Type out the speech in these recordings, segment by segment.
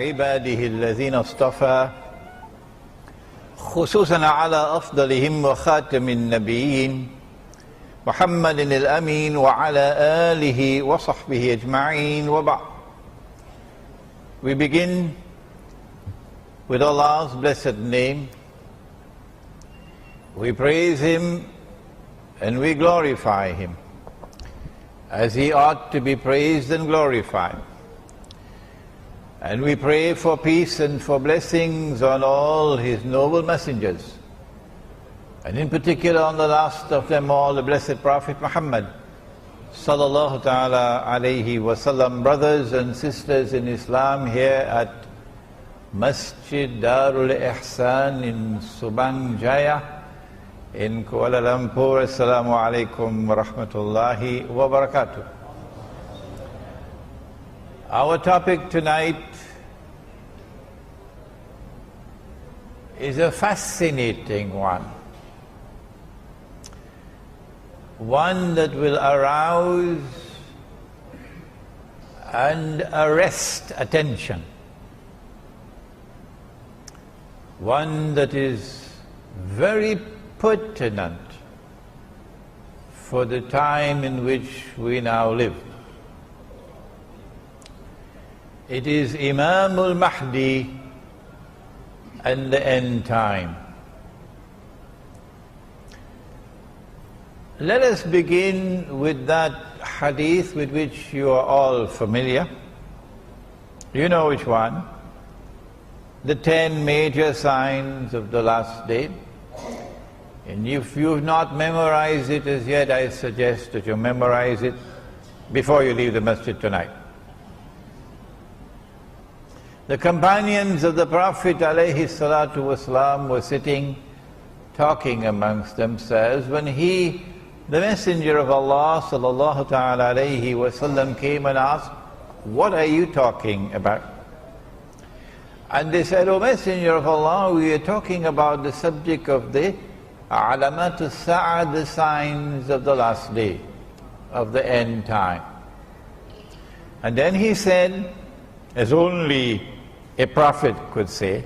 عباده الذين اصطفى خصوصا على أفضلهم وخاتم النبيين محمد الأمين وعلى آله وصحبه أجمعين وبعد. We begin with Allah's blessed name. We praise Him and we glorify Him as He ought to be praised and glorified. And we pray for peace and for blessings on all His noble messengers, and in particular on the last of them all, the blessed Prophet Muhammad sallallahu ta'ala alayhi wasallam. Brothers and sisters in Islam, here at Masjid Darul Ihsan in Subang Jaya in Kuala Lumpur. Assalamu alaikum wa rahmatullahi wa barakatuh. Our topic tonight is a fascinating one that will arouse and arrest attention, one that is very pertinent for the time in which we now live. It is Imam al-Mahdi and the end time. Let us begin with that hadith with which you are all familiar. You know which one? The 10 major signs of the last day. And if you've not memorized it as yet, I suggest that you memorize it before you leave the masjid tonight. The companions of the Prophet alayhi salatu wasalam were sitting talking amongst themselves when the Messenger of Allah sallallahu ta'ala alayhi wasallam came and asked, "What are you talking about?" And they said, "O Messenger of Allah, we are talking about the subject of the alamat as-sa'a, the signs of the last day, of the end time." And then he said, as only a prophet could say,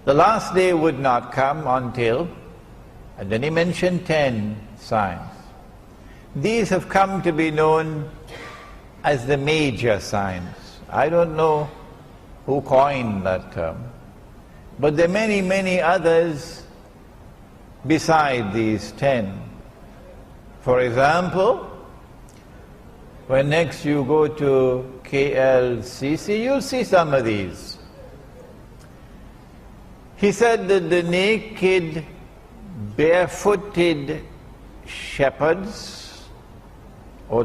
the last day would not come until, and then he mentioned 10 signs. These have come to be known as the major signs. I don't know who coined that term, but there are many, many others beside these 10. For example, when next you go to KLCC, you'll see some of these. He said that the naked, barefooted shepherds,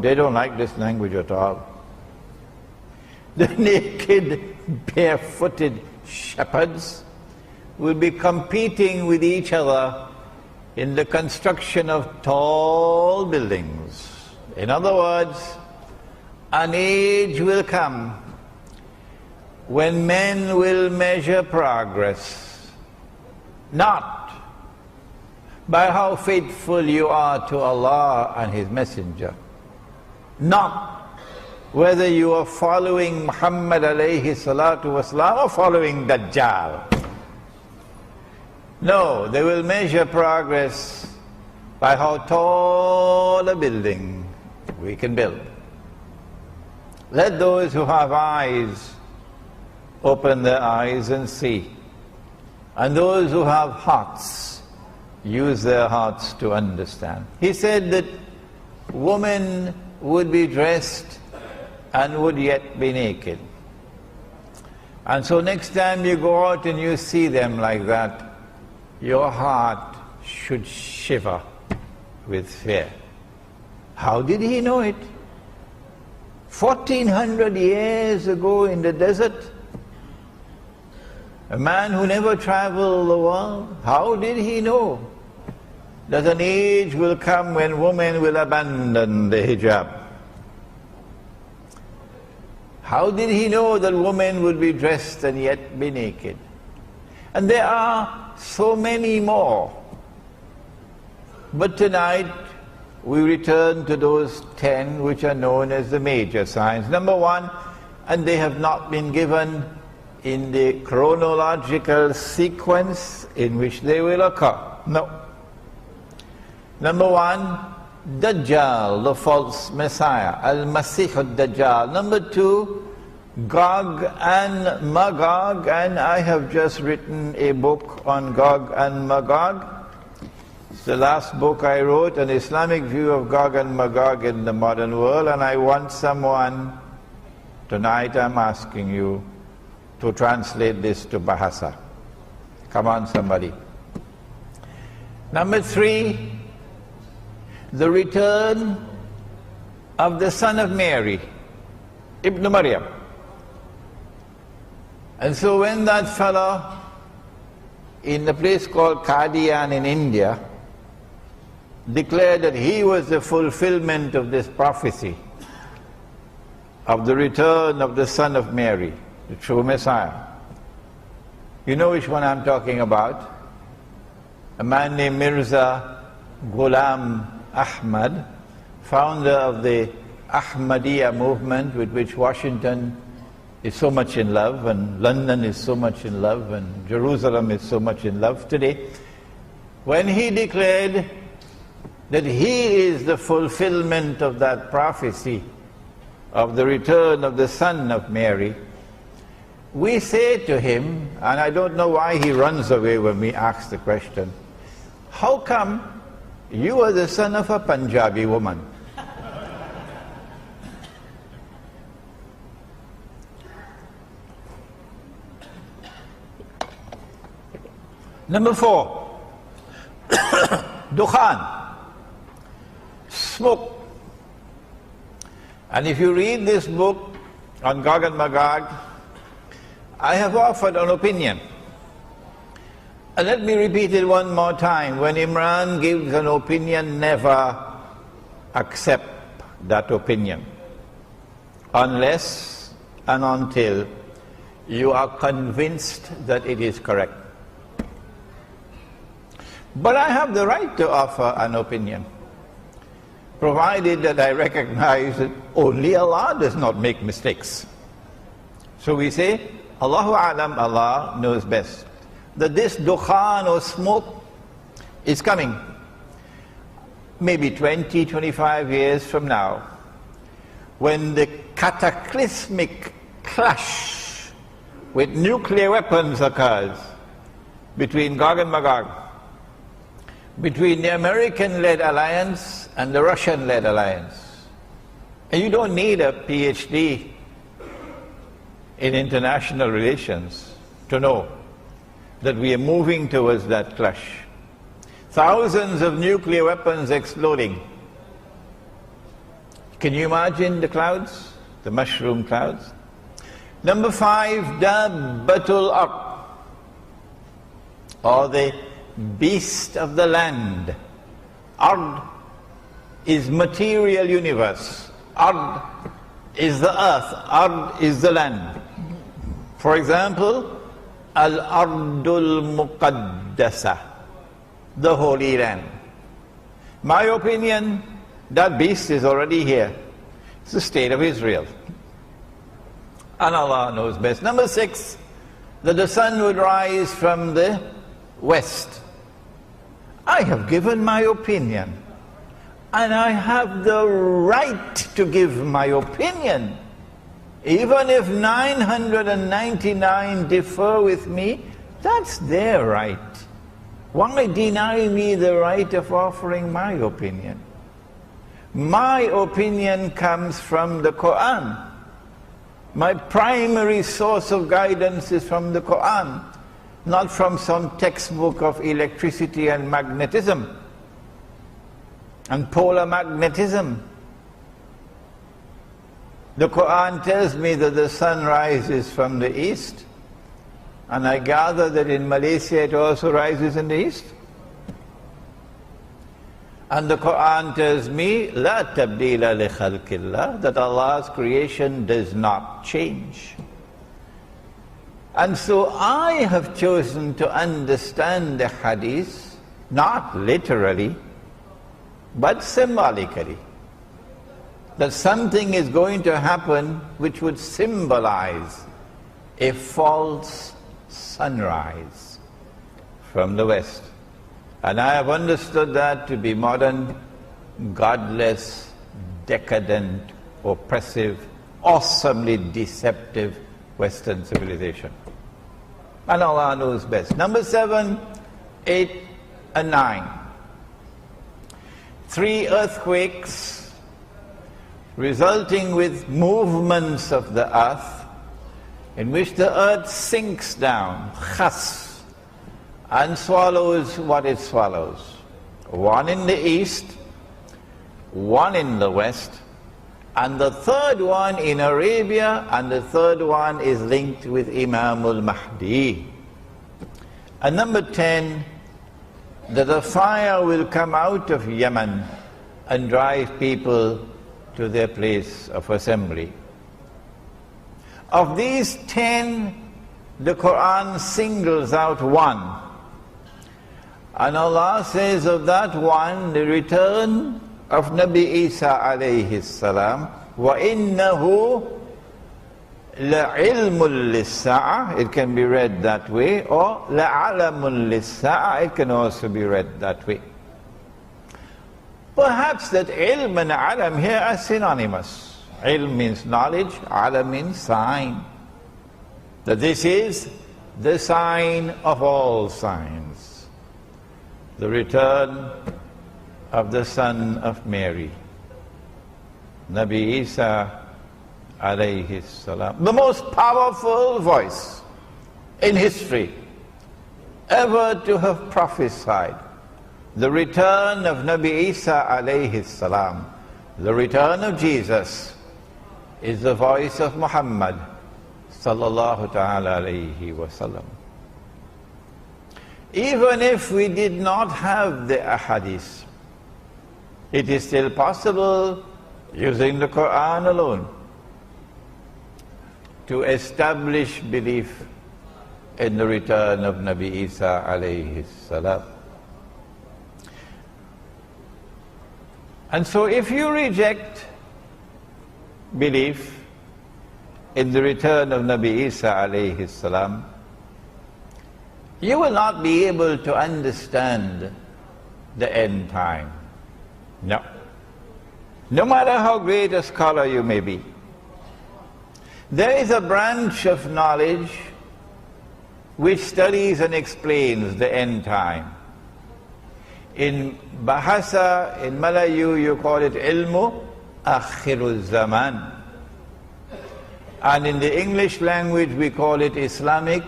they don't like this language at all. The naked, barefooted shepherds will be competing with each other in the construction of tall buildings. In other words, an age will come when men will measure progress not by how faithful you are to Allah and His Messenger, not whether you are following Muhammad alayhi salatu wasalam or following Dajjal. No, they will measure progress by how tall a building we can build. Let those who have eyes open their eyes and see, and those who have hearts use their hearts to understand. He said that women would be dressed and would yet be naked. And so next time you go out and you see them like that, your heart should shiver with fear. How did he know it? 1400 years ago in the desert, a man who never traveled the world, how did he know that an age will come when women will abandon the hijab? How did he know that women would be dressed and yet be naked? And there are so many more. But tonight we return to those 10 which are known as the major signs. Number one, and they have not been given in the chronological sequence in which they will occur. No. Number one, Dajjal, the false Messiah, Al-Masih al-Dajjal. Number two, Gog and Magog, and I have just written a book on Gog and Magog. It's the last book I wrote, an Islamic view of Gog and Magog in the modern world, and I want someone, tonight I'm asking you, to translate this to Bahasa. Come on, somebody. Number three, the return of the son of Mary, Ibn Maryam. And so when that fellow in the place called Qadian in India declared that he was the fulfillment of this prophecy of the return of the son of Mary, the true Messiah. You know which one I'm talking about? A man named Mirza Ghulam Ahmad, founder of the Ahmadiyya movement, with which Washington is so much in love, and London is so much in love, and Jerusalem is so much in love today. When he declared that he is the fulfillment of that prophecy of the return of the son of Mary, we say to him, and I don't know why he runs away when we ask the question, how come you are the son of a Punjabi woman? Number four, Dukhan, smoke. And if you read this book on Gog and Magog, I have offered an opinion. And let me repeat it one more time. When Imran gives an opinion, never accept that opinion unless and until you are convinced that it is correct. But I have the right to offer an opinion, provided that I recognize that only Allah does not make mistakes. So we say, Allahu A'lam, Allah knows best. That this dukhan or smoke is coming. Maybe 20, 25 years from now, when the cataclysmic clash with nuclear weapons occurs between Gog and Magog, between the American-led alliance and the Russian-led alliance. And you don't need a PhD in international relations to know that we are moving towards that clash. Thousands of nuclear weapons exploding. Can you imagine the clouds, the mushroom clouds? Number five, Dabbatul Ard, or the beast of the land. Ard is material universe. Ard is the earth. Ard is the land. For example, Al-Ardul Muqaddasa, the Holy Land. My opinion, that beast is already here. It's the state of Israel. And Allah knows best. Number six, that the sun would rise from the west. I have given my opinion, and I have the right to give my opinion. Even if 999 differ with me, that's their right. Why deny me the right of offering my opinion? My opinion comes from the Quran. My primary source of guidance is from the Quran, not from some textbook of electricity and magnetism and polar magnetism. The Quran tells me that the sun rises from the east, and I gather that in Malaysia it also rises in the east. And the Quran tells me, La tabdila li khalqillah, that Allah's creation does not change. And so I have chosen to understand the hadith, not literally, but symbolically. That something is going to happen which would symbolize a false sunrise from the West. And I have understood that to be modern, godless, decadent, oppressive, awesomely deceptive Western civilization. And Allah knows best. Number 7, 8, and 9. 3 earthquakes resulting with movements of the earth in which the earth sinks down, khas, and swallows what it swallows. One in the east, one in the west, and the third one in Arabia, and the third one is linked with Imam al-Mahdi. And number 10, that a fire will come out of Yemen and drive people to their place of assembly. Of these 10, the Quran singles out one. And Allah says of that one, the return of Nabi Isa alayhi salam, وَإِنَّهُ لَعِلْمٌ لِلسَّاعَةِ, it can be read that way, or لَعَلَمٌ لِلسَّاعَةِ, it can also be read that way. Perhaps that ilm and alam here are synonymous. Ilm means knowledge, alam means sign. That this is the sign of all signs, the return of the son of Mary, Nabi Isa alayhi salam, the most powerful voice in history ever to have prophesied the return of Nabi Isa alayhi salam, the return of Jesus, is the voice of Muhammad sallallahu ta'ala alayhi wa sallam. Even if we did not have the ahadith, it is still possible, using the Quran alone, to establish belief in the return of Nabi Isa alayhi salam. And so if you reject belief in the return of Nabi Isa alayhi salam, you will not be able to understand the end time. No. No matter how great a scholar you may be. There is a branch of knowledge which studies and explains the end time. In Bahasa, in Malayu, you call it ilmu akhirul zaman. And in the English language, we call it Islamic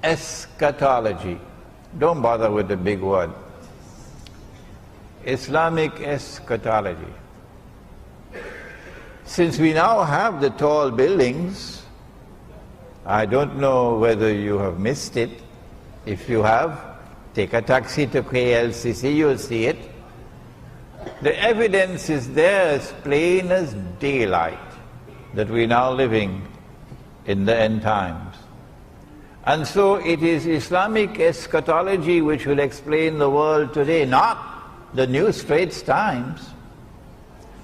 eschatology. Don't bother with the big word. Islamic eschatology. Since we now have the tall buildings, I don't know whether you have missed it. If you have, take a taxi to KLCC, you'll see it. The evidence is there as plain as daylight that we're now living in the end times. And so it is Islamic eschatology which will explain the world today, not the New Straits Times,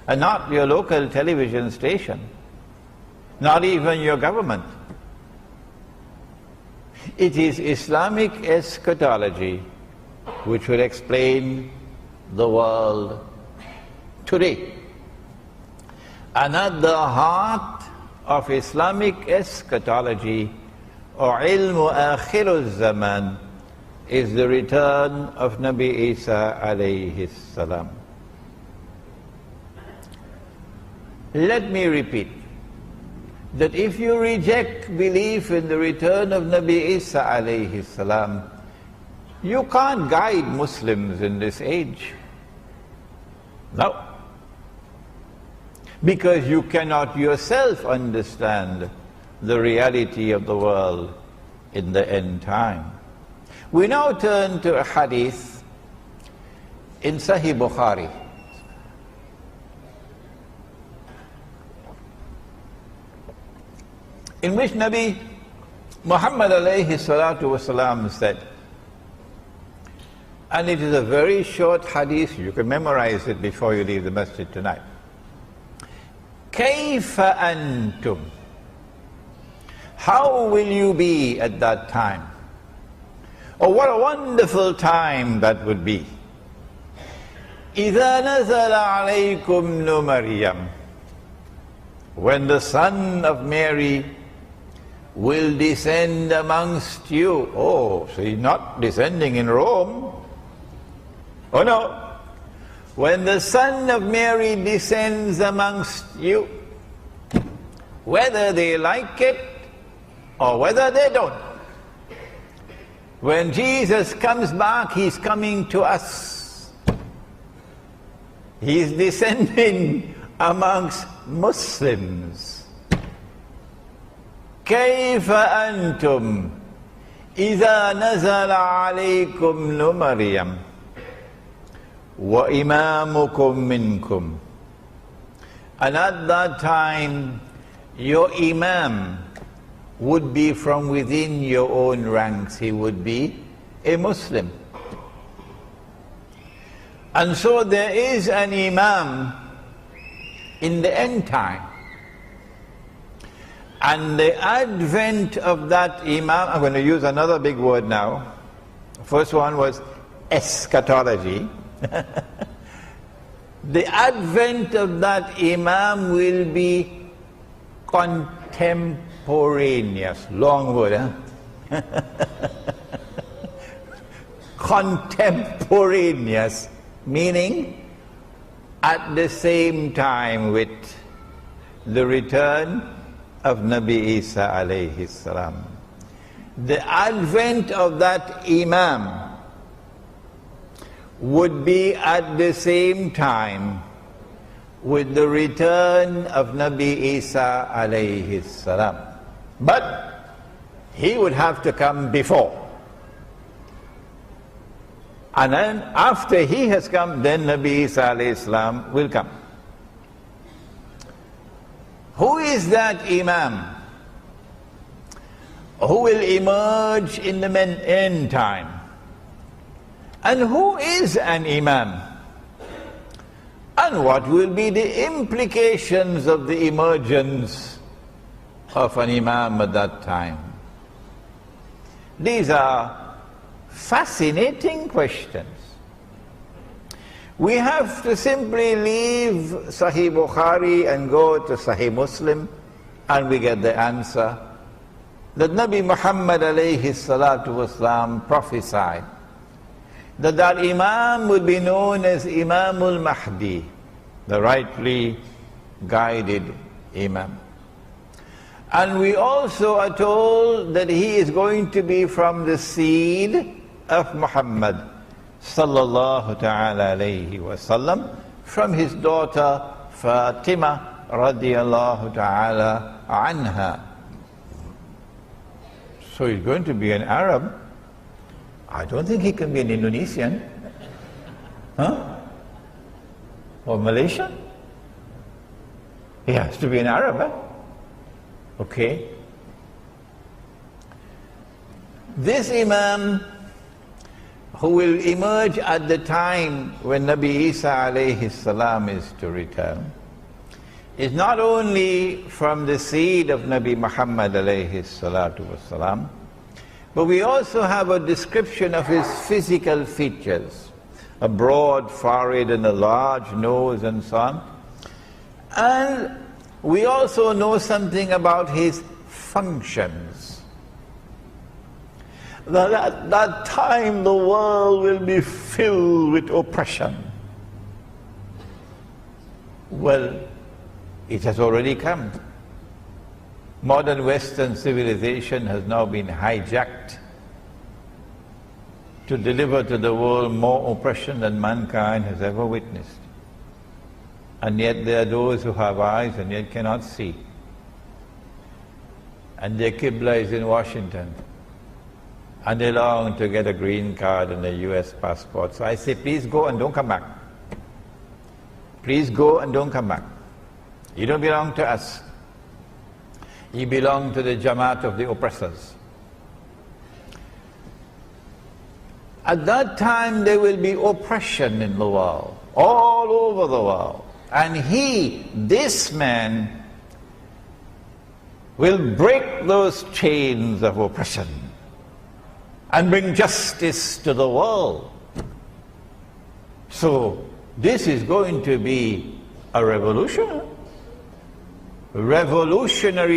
and not your local television station, not even your government. It is Islamic eschatology which will explain the world today. And at the heart of Islamic eschatology, or ilmu akhirul zaman, is the return of Nabi Isa alayhi salam. Let me repeat that if you reject belief in the return of Nabi Isa alayhi salam, you can't guide Muslims in this age. No. Because you cannot yourself understand the reality of the world in the end time. We now turn to a hadith in Sahih Bukhari. In which Nabi Muhammad alayhi salatu wasalam said, and it is a very short hadith, you can memorize it before you leave the masjid tonight. كيف أنتم How will you be at that time? Oh, what a wonderful time that would be. إِذَا نَزَلَ عَلَيْكُمْ نُمَرِيَمْ, when the son of Mary will descend amongst you. Oh, so he's not descending in Rome. Oh no. When the son of Mary descends amongst you, whether they like it or whether they don't, when Jesus comes back, he's coming to us. He's descending amongst Muslims. كيف أنتم إذا نزل عليكم نمريم وإمامكم منكم. And at that time, your Imam would be from within your own ranks. He would be a Muslim. And so there is an Imam in the end time. And the advent of that Imam, I'm going to use another big word now. The first one was eschatology. The advent of that Imam will be contemporaneous. Long word, huh? Contemporaneous, meaning at the same time with the return of Nabi Isa alayhi salam. The advent of that Imam would be at the same time with the return of Nabi Isa alayhi salam. But he would have to come before. And then after he has come, then Nabi Isa alayhi salam will come. Who is that Imam who will emerge in the end time? And who is an Imam? And what will be the implications of the emergence of an Imam at that time? These are fascinating questions. We have to simply leave Sahih Bukhari and go to Sahih Muslim and we get the answer that Nabi Muhammad alayhi salatu wasalam prophesied that that Imam would be known as Imamul Mahdi, the rightly guided Imam. And we also are told that he is going to be from the seed of Muhammad sallallahu ta'ala alayhi wasallam, from his daughter Fatima radiyallahu ta'ala anha. So he's going to be an Arab. I don't think he can be an Indonesian. Huh? Or Malaysian? He has to be an Arab, eh? Okay. This Imam who will emerge at the time when Nabi Isa alayhi salam is to return is not only from the seed of Nabi Muhammad alayhi salatu wasalam, but we also have a description of his physical features, a broad forehead and a large nose and so on. And we also know something about his functions. That at that time the world will be filled with oppression. Well, it has already come. Modern Western civilization has now been hijacked to deliver to the world more oppression than mankind has ever witnessed. And yet there are those who have eyes and yet cannot see. And their Qibla is in Washington. And they long to get a green card and a US passport. So I say, please go and don't come back. Please go and don't come back. You don't belong to us. You belong to the Jamaat of the oppressors. At that time there will be oppression in the world, all over the world. And this man, will break those chains of oppression and bring justice to the world. So this is going to be a revolutionary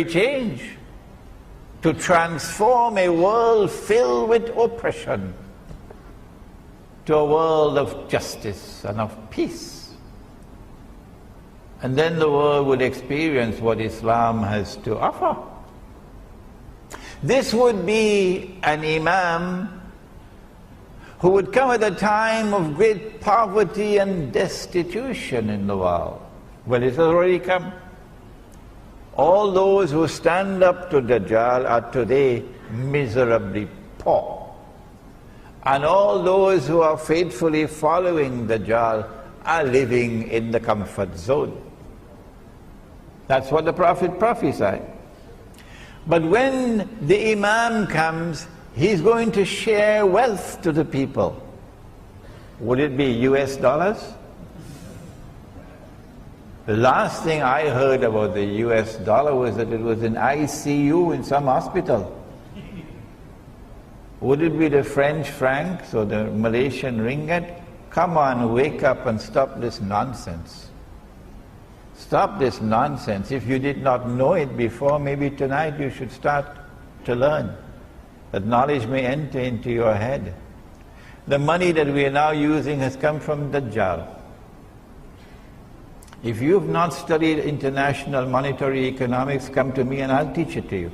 change to transform a world filled with oppression to a world of justice and of peace. And then the world would experience what Islam has to offer. This would be an Imam who would come at a time of great poverty and destitution in the world. Well, it has already come. All those who stand up to Dajjal are today miserably poor. And all those who are faithfully following Dajjal are living in the comfort zone. That's what the Prophet prophesied. But when the Imam comes, he's going to share wealth to the people. Would it be US dollars? The last thing I heard about the US dollar was that it was in ICU in some hospital. Would it be the French francs or the Malaysian ringgit? Come on, wake up and stop this nonsense. Stop this nonsense. If you did not know it before, maybe tonight you should start to learn. That knowledge may enter into your head. The money that we are now using has come from Dajjal. If you have not studied international monetary economics, come to me and I'll teach it to you.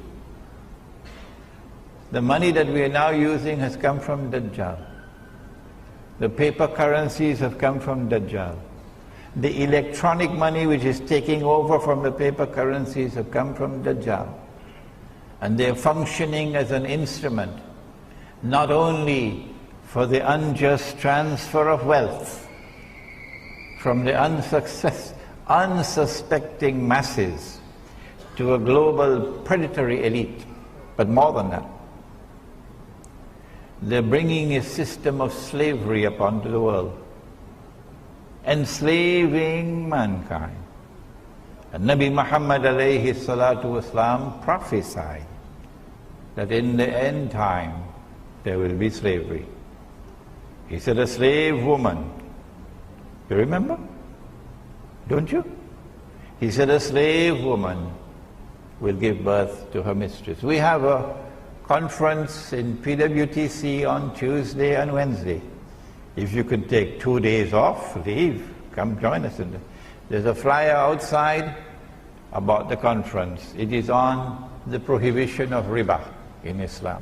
The money that we are now using has come from Dajjal. The paper currencies have come from Dajjal. The electronic money which is taking over from the paper currencies have come from Dajjal. And they're functioning as an instrument, not only for the unjust transfer of wealth from the unsuspecting masses to a global predatory elite, but more than that. They're bringing a system of slavery upon the world, enslaving mankind. And Nabi Muhammad alayhi salatu wasalam prophesied that in the end time there will be slavery. He said a slave woman, you remember? Don't you? He said a slave woman will give birth to her mistress. We have a conference in PWTC on Tuesday and Wednesday. If you could take 2 days off, leave, come join us. There's a flyer outside about the conference. It is on the prohibition of riba in Islam.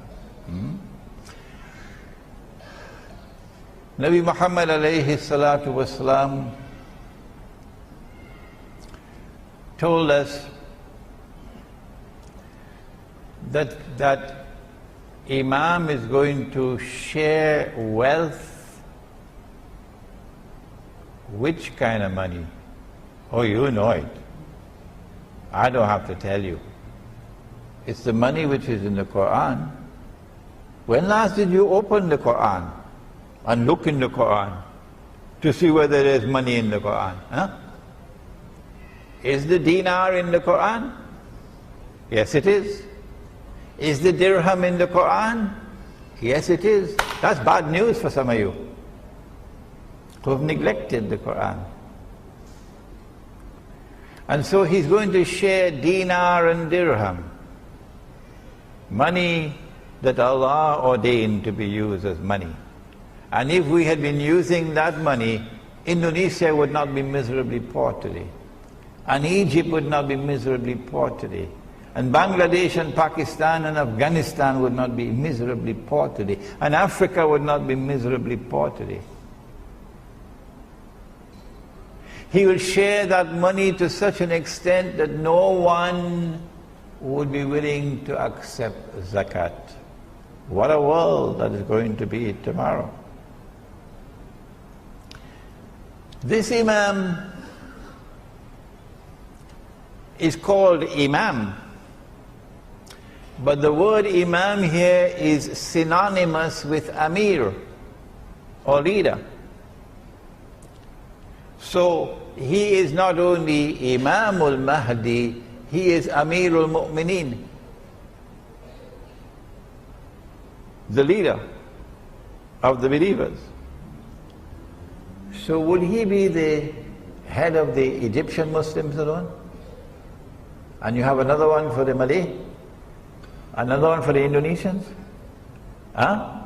Nabi Muhammad alayhi salatu wasalam told us that Imam is going to share wealth. Which kind of money? Oh, you know it. I don't have to tell you. It's the money which is in the Quran. When last did you open the Quran and look in the Quran to see whether there's money in the Quran? Huh? Is the dinar in the Quran? Yes, it is. Is the dirham in the Quran? Yes, it is. That's bad news for some of you who have neglected the Quran. And so he's going to share dinar and dirham, money that Allah ordained to be used as money. And if we had been using that money, Indonesia would not be miserably poor today. And Egypt would not be miserably poor today. And Bangladesh and Pakistan and Afghanistan would not be miserably poor today. And Africa would not be miserably poor today. He will share that money to such an extent that no one would be willing to accept zakat. What a world that is going to be tomorrow. This Imam is called Imam, but the word Imam here is synonymous with Amir or leader. So he is not only Imam al-Mahdi, He is Amirul Mu'mineen, the leader of the believers. So would he be the head of the Egyptian Muslims alone? And you have another one for the Malay? Another one for the Indonesians? Huh?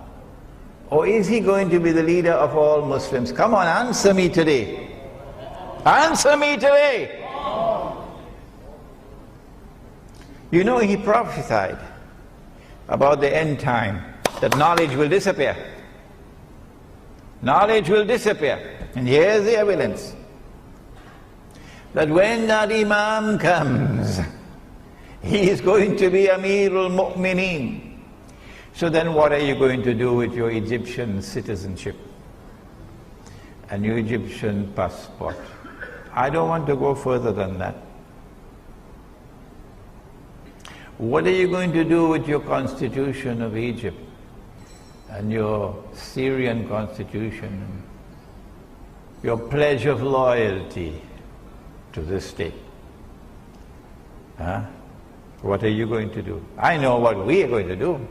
Or is he going to be the leader of all Muslims? Come on, answer me today. Answer me today. You know, he prophesied about the end time, that knowledge will disappear. Knowledge will disappear. And here's the evidence. That when that Imam comes, he is going to be Amirul Mu'mineen. So then what are you going to do with your Egyptian citizenship and your Egyptian passport? I don't want to go further than that. What are you going to do with your constitution of Egypt and your Syrian constitution, your pledge of loyalty to the state? Huh? What are you going to do? I know what we are going to do.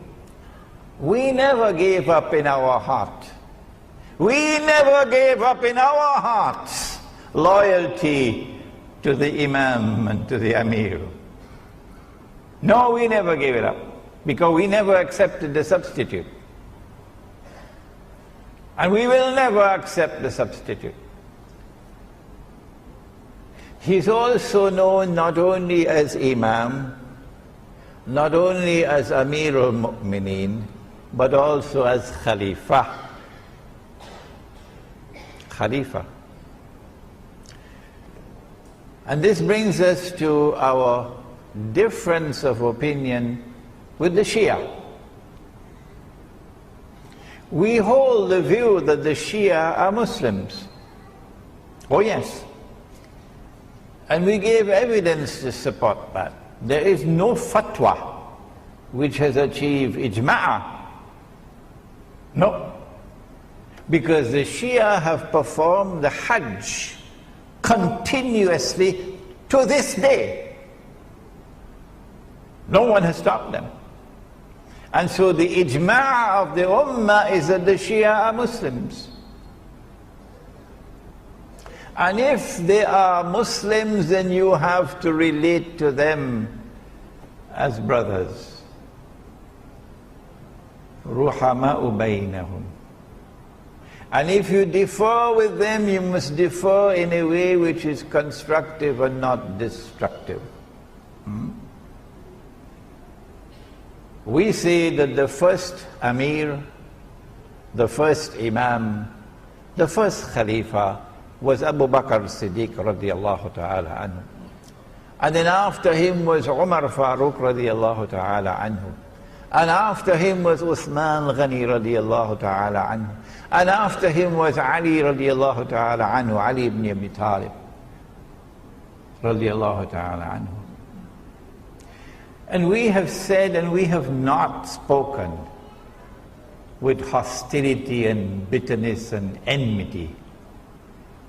We never gave up in our heart. We never gave up in our hearts loyalty to the Imam and to the Amir. No, we never gave it up, because we never accepted the substitute. And we will never accept the substitute. He's also known not only as Imam, not only as Amirul Mu'mineen, but also as Khalifa. Khalifa. And this brings us to our difference of opinion with the Shia. We hold the view that the Shia are Muslims. Oh yes. And we gave evidence to support that. There is no fatwa which has achieved ijma'. No. Because the Shia have performed the Hajj continuously to this day. No one has stopped them. And so the ijma' of the ummah is that the Shia are Muslims. And if they are Muslims, then you have to relate to them as brothers. Ruhama'u baynahum. And if you differ with them, you must differ in a way which is constructive and not destructive. We say that the first Amir, the first Imam, the first Khalifa was Abu Bakr Siddiq radiallahu ta'ala anhu. And then after him was Umar Farooq radiallahu ta'ala anhu. And after him was Uthman Ghani radiallahu ta'ala anhu. And after him was Ali radiallahu ta'ala anhu, Ali ibn Abi Talib radiallahu ta'ala anhu. And we have said, and we have not spoken with hostility and bitterness and enmity.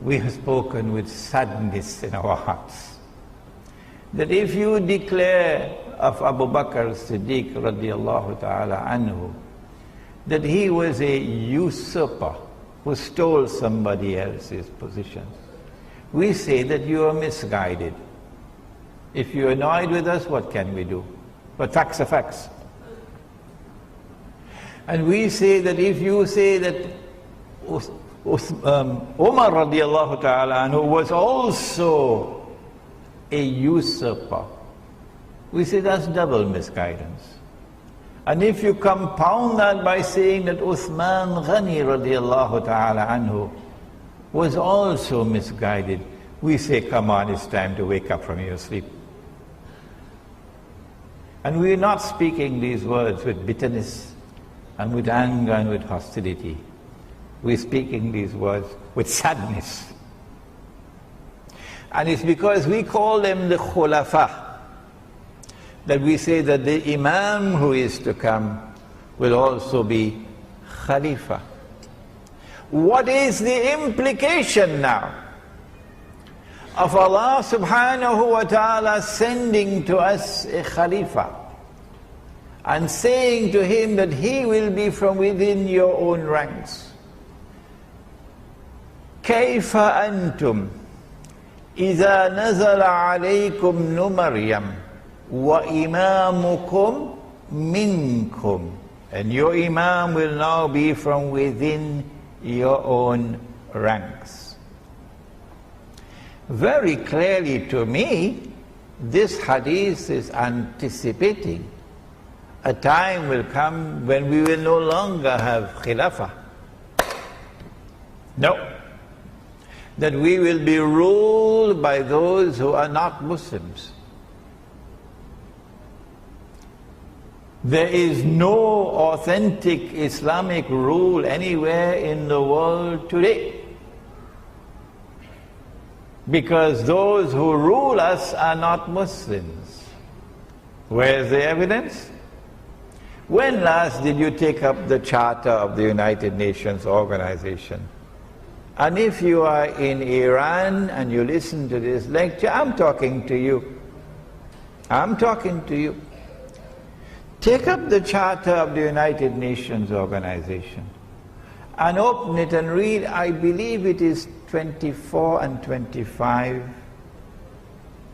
We have spoken with sadness in our hearts. That if you declare of Abu Bakr Siddiq radiallahu ta'ala anhu that he was a usurper who stole somebody else's position, we say that you are misguided. If you're annoyed with us, what can we do? But facts are facts. And we say that if you say that Umar radiallahu ta'ala anhu was also a usurper, we say that's double misguidance. And if you compound that by saying that Uthman Ghani radiallahu ta'ala anhu was also misguided, we say, come on, it's time to wake up from your sleep. And we're not speaking these words with bitterness and with anger and with hostility. We're speaking these words with sadness. And it's because we call them the khulafa that we say that the Imam who is to come will also be Khalifa. What is the implication now of Allah subhanahu wa ta'ala sending to us a Khalifa and saying to him that he will be from within your own ranks. كيف أنتم إذا نزل عليكم مريم وإمامكم منكم, and your Imam will now be from within your own ranks. Very clearly to me, this hadith is anticipating a time will come when we will no longer have Khilafah. No. That we will be ruled by those who are not Muslims. There is no authentic Islamic rule anywhere in the world today, because those who rule us are not Muslims. Where's the evidence? When last did you take up the Charter of the United Nations Organization? And if you are in Iran and you listen to this lecture, I'm talking to you. I'm talking to you. Take up the Charter of the United Nations Organization and open it and read, I believe it is 24 and 25.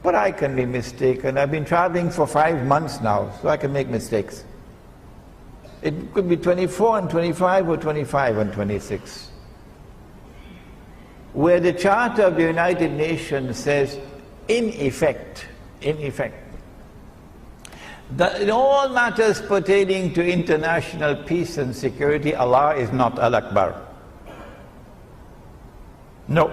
But I can be mistaken. I've been traveling for 5 months now, so I can make mistakes. It could be 24 and 25 or 25 and 26. Where the Charter of the United Nations says, in effect, that in all matters pertaining to international peace and security, Allah is not Al-Akbar. No.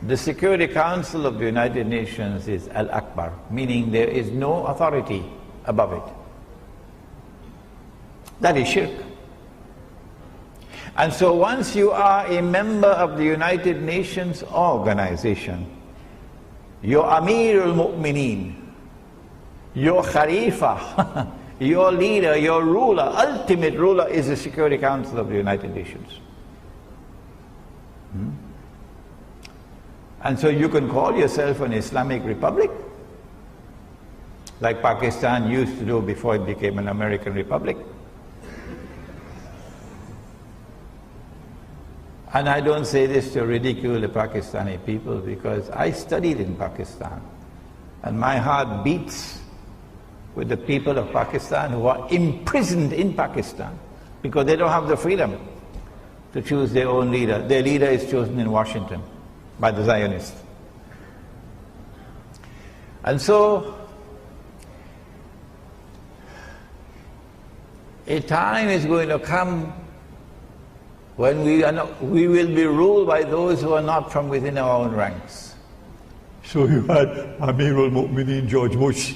The Security Council of the United Nations is Al-Akbar, meaning there is no authority above it. That is shirk. And so once you are a member of the United Nations organization, your Amir al-Mu'mineen, your Khalifa, your leader, your ruler, ultimate ruler is the Security Council of the United Nations. And so you can call yourself an Islamic Republic, like Pakistan used to do before it became an American Republic. And I don't say this to ridicule the Pakistani people, because I studied in Pakistan, and my heart beats with the people of Pakistan who are imprisoned in Pakistan because they don't have the freedom to choose their own leader. Their leader is chosen in Washington by the Zionists. And so a time is going to come when we will be ruled by those who are not from within our own ranks. So you had Amir al-Mu'mineen George Bush.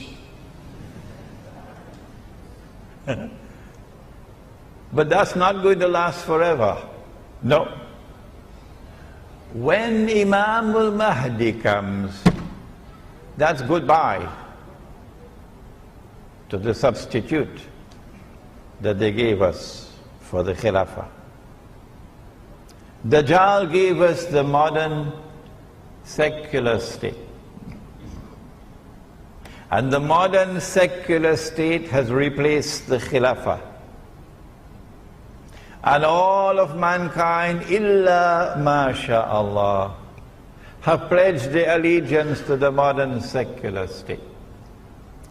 But that's not going to last forever. No. When Imam al-Mahdi comes, that's goodbye to the substitute that they gave us for the Khilafah. Dajjal gave us the modern secular state. And the modern secular state has replaced the Khilafah. And all of mankind, illa masha'Allah, have pledged their allegiance to the modern secular state,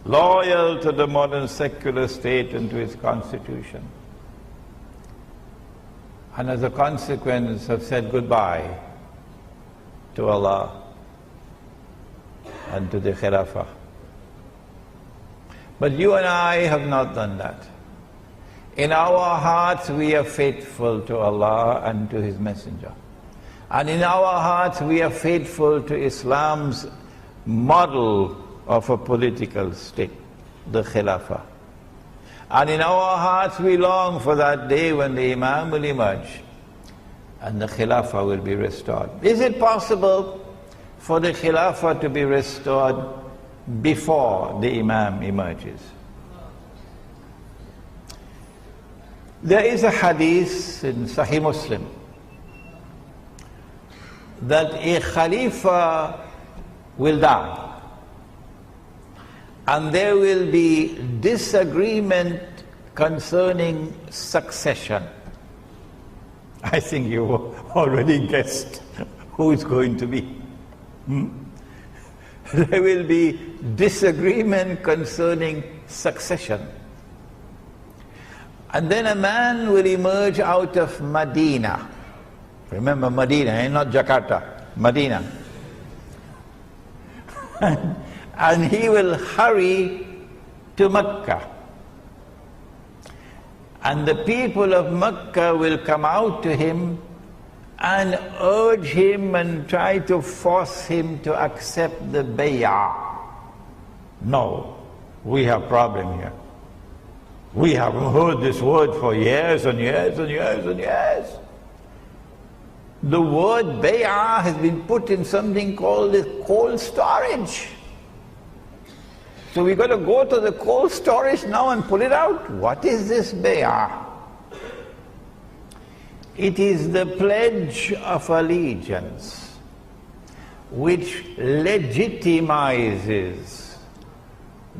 loyal to the modern secular state and to its constitution. And as a consequence have said goodbye to Allah and to the Khilafah. But you and I have not done that. In our hearts we are faithful to Allah and to His Messenger. And in our hearts we are faithful to Islam's model of a political state, the Khilafah. And in our hearts we long for that day when the Imam will emerge and the Khilafah will be restored. Is it possible for the Khilafah to be restored before the Imam emerges? There is a hadith in Sahih Muslim that a Khalifa will die. And there will be disagreement concerning succession. I think you already guessed who it's going to be. There will be disagreement concerning succession. And then a man will emerge out of Medina. Remember Medina, not Jakarta, Medina. And he will hurry to Mecca. And the people of Mecca will come out to him and urge him and try to force him to accept the bay'ah. No, we have problem here. We haven't heard this word for years and years and years and years. The word bay'ah has been put in something called the cold storage. So we've got to go to the cold storage now and pull it out. What is this bay'ah? It is the pledge of allegiance which legitimizes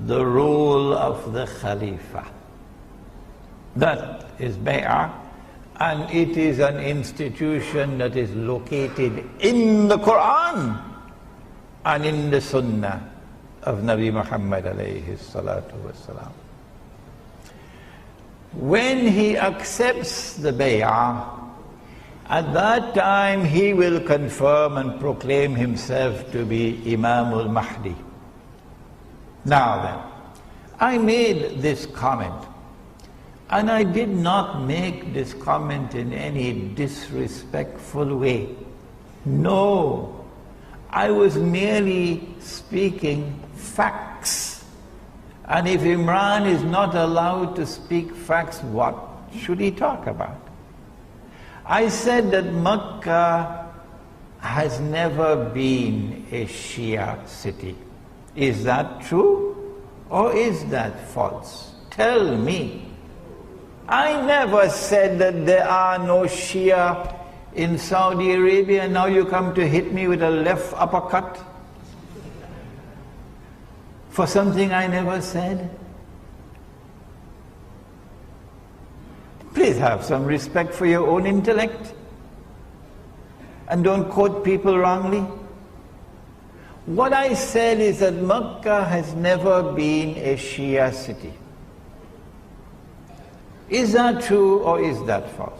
the rule of the Khalifa. That is bay'ah, and it is an institution that is located in the Quran and in the Sunnah of Nabi Muhammad alayhi salatu wasalam. When he accepts the bay'ah, at that time he will confirm and proclaim himself to be Imam al-Mahdi. Now then, I made this comment, and I did not make this comment in any disrespectful way. No, I was merely speaking facts. And if Imran is not allowed to speak facts, what should he talk about? I said that Mecca has never been a Shia city. Is that true or is that false? Tell me. I never said that there are no Shia in Saudi Arabia, and now you come to hit me with a left uppercut for something I never said. Please have some respect for your own intellect and don't quote people wrongly. What I said is that Mecca has never been a Shia city. Is that true or is that false?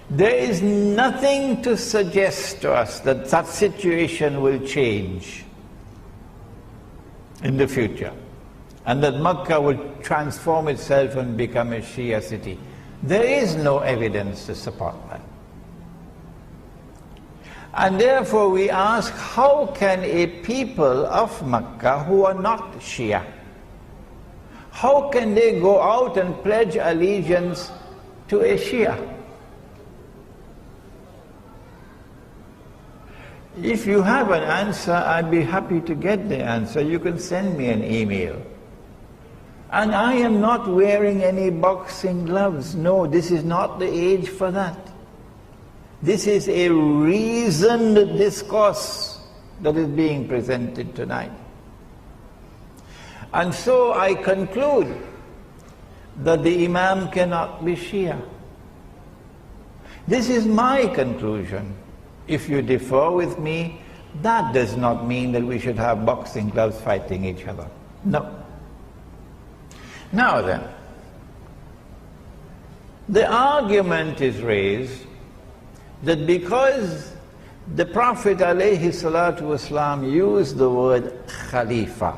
There is nothing to suggest to us that that situation will change in the future, and that Mecca will transform itself and become a Shia city. There is no evidence to support that. And therefore we ask, how can a people of Mecca who are not Shia, how can they go out and pledge allegiance to a Shia? If you have an answer, I'd be happy to get the answer. You can send me an email. And I am not wearing any boxing gloves. No, this is not the age for that. This is a reasoned discourse that is being presented tonight. And so I conclude that the Imam cannot be Shia. This is my conclusion. If you differ with me, that does not mean that we should have boxing gloves fighting each other. No. Now then, the argument is raised that because the Prophet ﷺ used the word Khalifa,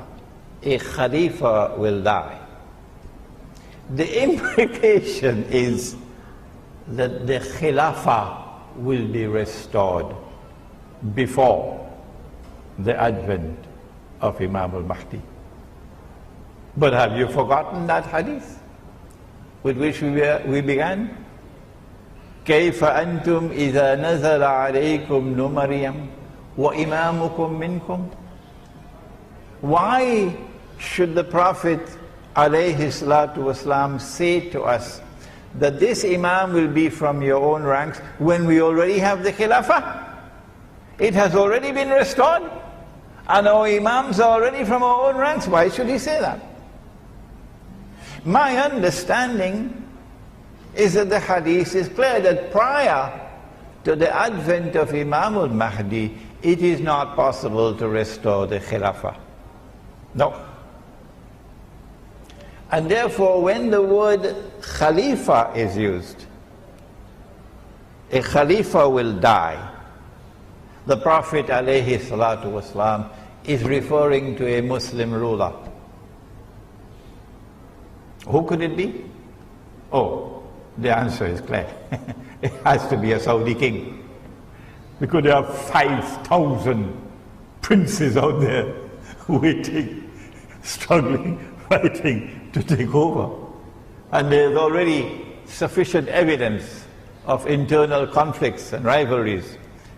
a Khalifa will die. The implication is that the Khilafah will be restored before the advent of Imam al-Mahdi. But have you forgotten that hadith with which we began? كيف أنتم إذا نزل عليكم مريم وإمامكم منكم? Why should the Prophet ﷺ say to us that this Imam will be from your own ranks when we already have the Khilafah? It has already been restored, and our Imams are already from our own ranks. Why should he say that? My understanding is that the hadith is clear that prior to the advent of Imam al-Mahdi, it is not possible to restore the Khilafah. No. And therefore, when the word Khalifa is used, a Khalifa will die. The Prophet alayhi salatu wasalam is referring to a Muslim ruler. Who could it be? Oh, the answer is clear. It has to be a Saudi king. Because there are 5,000 princes out there waiting, struggling, fighting to take over. And there's already sufficient evidence of internal conflicts and rivalries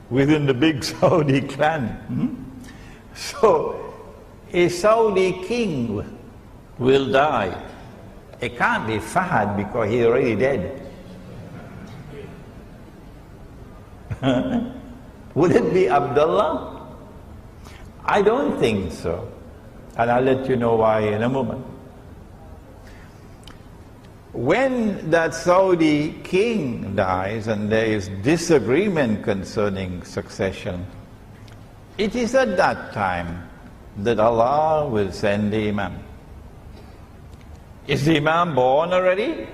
within the big Saudi clan. So, a Saudi king will die. It can't be Fahad because he's already dead. Would it be Abdullah? I don't think so. And I'll let you know why in a moment. When that Saudi king dies and there is disagreement concerning succession, it is at that time that Allah will send the Imam. Is the Imam born already?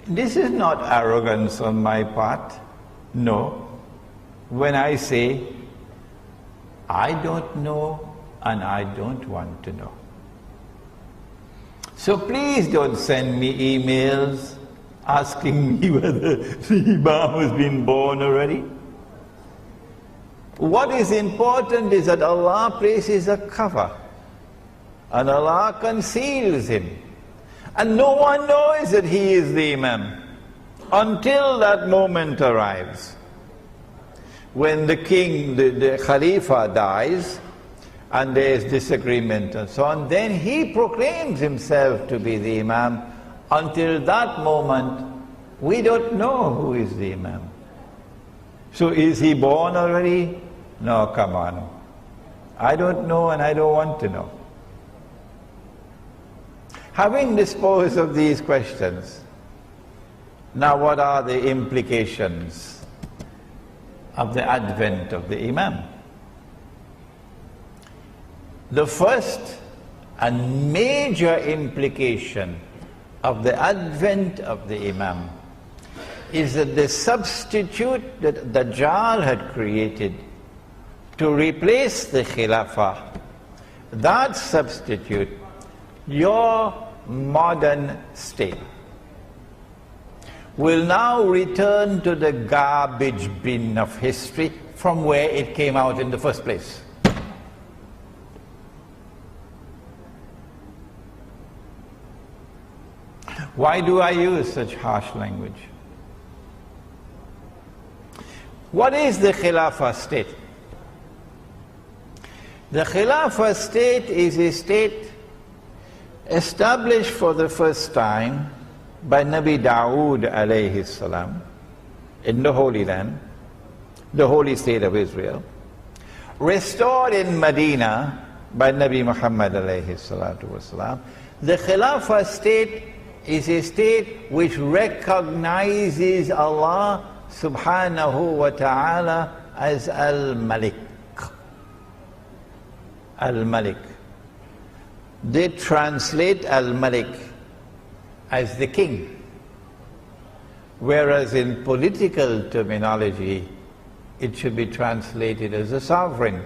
This is not arrogance on my part. No. When I say, I don't know and I don't want to know. So please don't send me emails asking me whether the Imam has been born already. What is important is that Allah places a cover and Allah conceals him. And no one knows that he is the Imam until that moment arrives. When the king, the Khalifa dies, and there is disagreement and so on, then he proclaims himself to be the Imam. Until that moment, we don't know who is the Imam. So is he born already? No, come on. I don't know and I don't want to know. Having disposed of these questions, now what are the implications of the advent of the Imam? The first and major implication of the advent of the Imam is that the substitute that Dajjal had created to replace the Khilafah, that substitute, your modern state, will now return to the garbage bin of history from where it came out in the first place. Why do I use such harsh language? What is the Khilafah state? The Khilafah state is a state established for the first time by Nabi Dawood alayhi salam in the Holy Land, the holy state of Israel, restored in Medina by Nabi Muhammad alayhi salatu wasalam. The Khilafah state is a state which recognizes Allah subhanahu wa ta'ala as Al-Malik. Al-Malik. They translate Al-Malik as the king, whereas in political terminology it should be translated as a sovereign.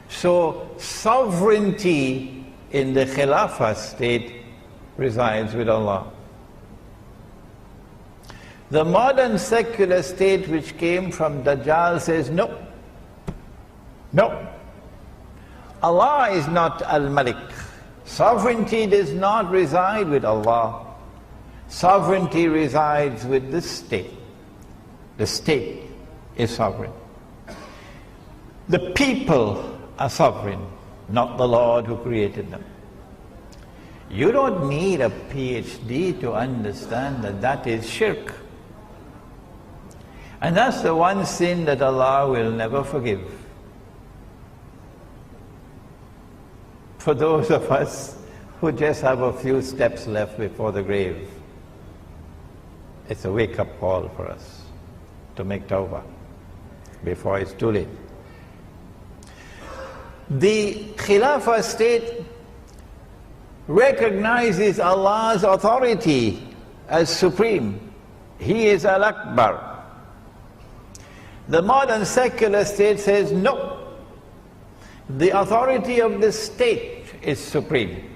So sovereignty in the Khilafah state resides with Allah. The modern secular state which came from Dajjal says no. No. Allah is not Al-Malik. Sovereignty does not reside with Allah. Sovereignty resides with the state. The state is sovereign. The people are sovereign, not the Lord who created them. You don't need a PhD to understand that that is shirk. And that's the one sin that Allah will never forgive. For those of us who just have a few steps left before the grave, it's a wake-up call for us to make tawbah before it's too late. The Khilafah state recognizes Allah's authority as supreme. He is Al-Akbar. The modern secular state says no. The authority of the state is supreme.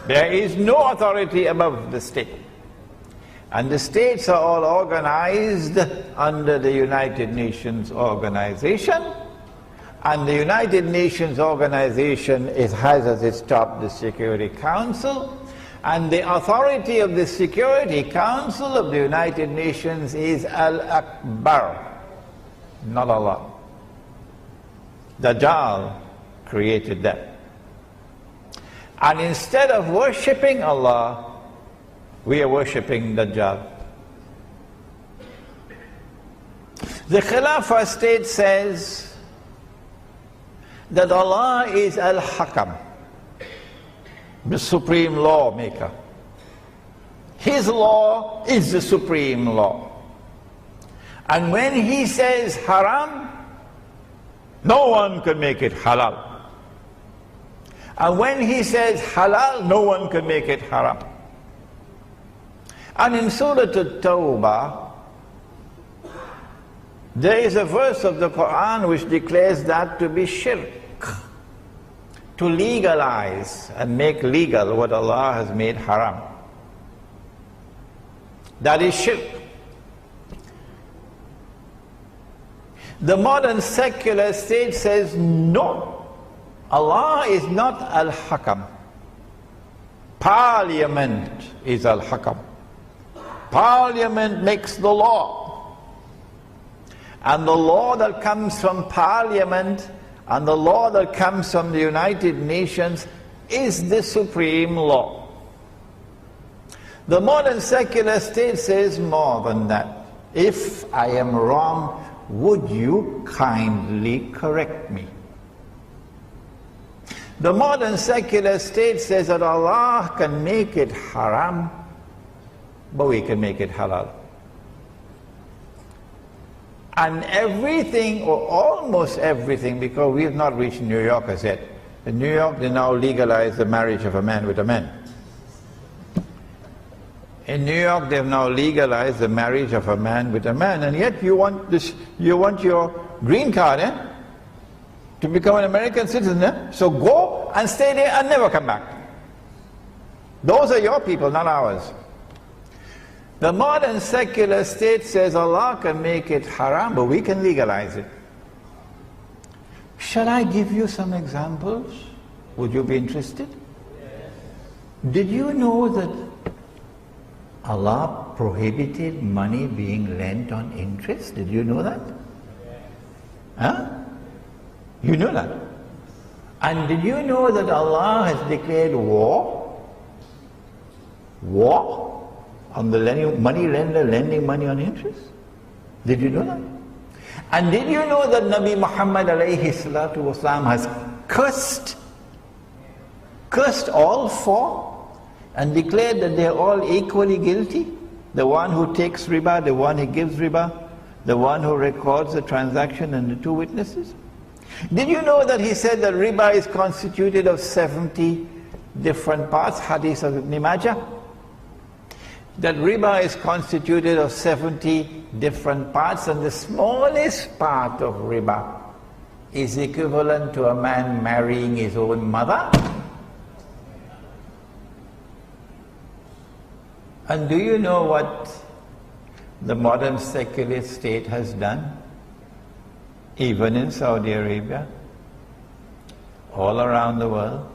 There is no authority above the state. And the states are all organized under the United Nations organization. And the United Nations organization has as its top the Security Council. And the authority of the Security Council of the United Nations is Al-Akbar, not Allah. Dajjal created that. And instead of worshipping Allah, we are worshipping Dajjal. The Khilafah state says that Allah is Al-Hakam, the supreme lawmaker. His law is the supreme law. And when He says haram, no one can make it halal. And when He says halal, no one can make it haram. And in Surah At-Tawbah, there is a verse of the Quran which declares that to be shirk, to legalize and make legal what Allah has made haram. That is shirk. The modern secular state says no, Allah is not Al-Hakam. Parliament is Al-Hakam. Parliament makes the law. And the law that comes from Parliament and the law that comes from the United Nations is the supreme law. The modern secular state says more than that. If I am wrong, would you kindly correct me? The modern secular state says that Allah can make it haram, but we can make it halal. And everything, or almost everything, because we have not reached New York as yet. In New York, they now legalize the marriage of a man with a man. In New York, they have now legalized the marriage of a man with a man, and yet you want this, you want your green card, to become an American citizen, So go and stay there and never come back. Those are your people, not ours. The modern secular state says Allah can make it haram, but we can legalize it. Shall I give you some examples? Would you be interested? Yes. Did you know that Allah prohibited money being lent on interest? Did you know that? Yes. Huh? You know that? And did you know that Allah has declared war? War on the money lender lending money on interest? Did you know that? And did you know that Nabi Muhammad alayhi salatu wasalam has cursed all four and declared that they are all equally guilty? The one who takes riba, the one who gives riba, the one who records the transaction, and the two witnesses? Did you know that he said that riba is constituted of 70 different parts? Hadith of Ibn Majah. That riba is constituted of 70 different parts, and the smallest part of riba is equivalent to a man marrying his own mother. And do you know what the modern secular state has done? Even in Saudi Arabia, all around the world,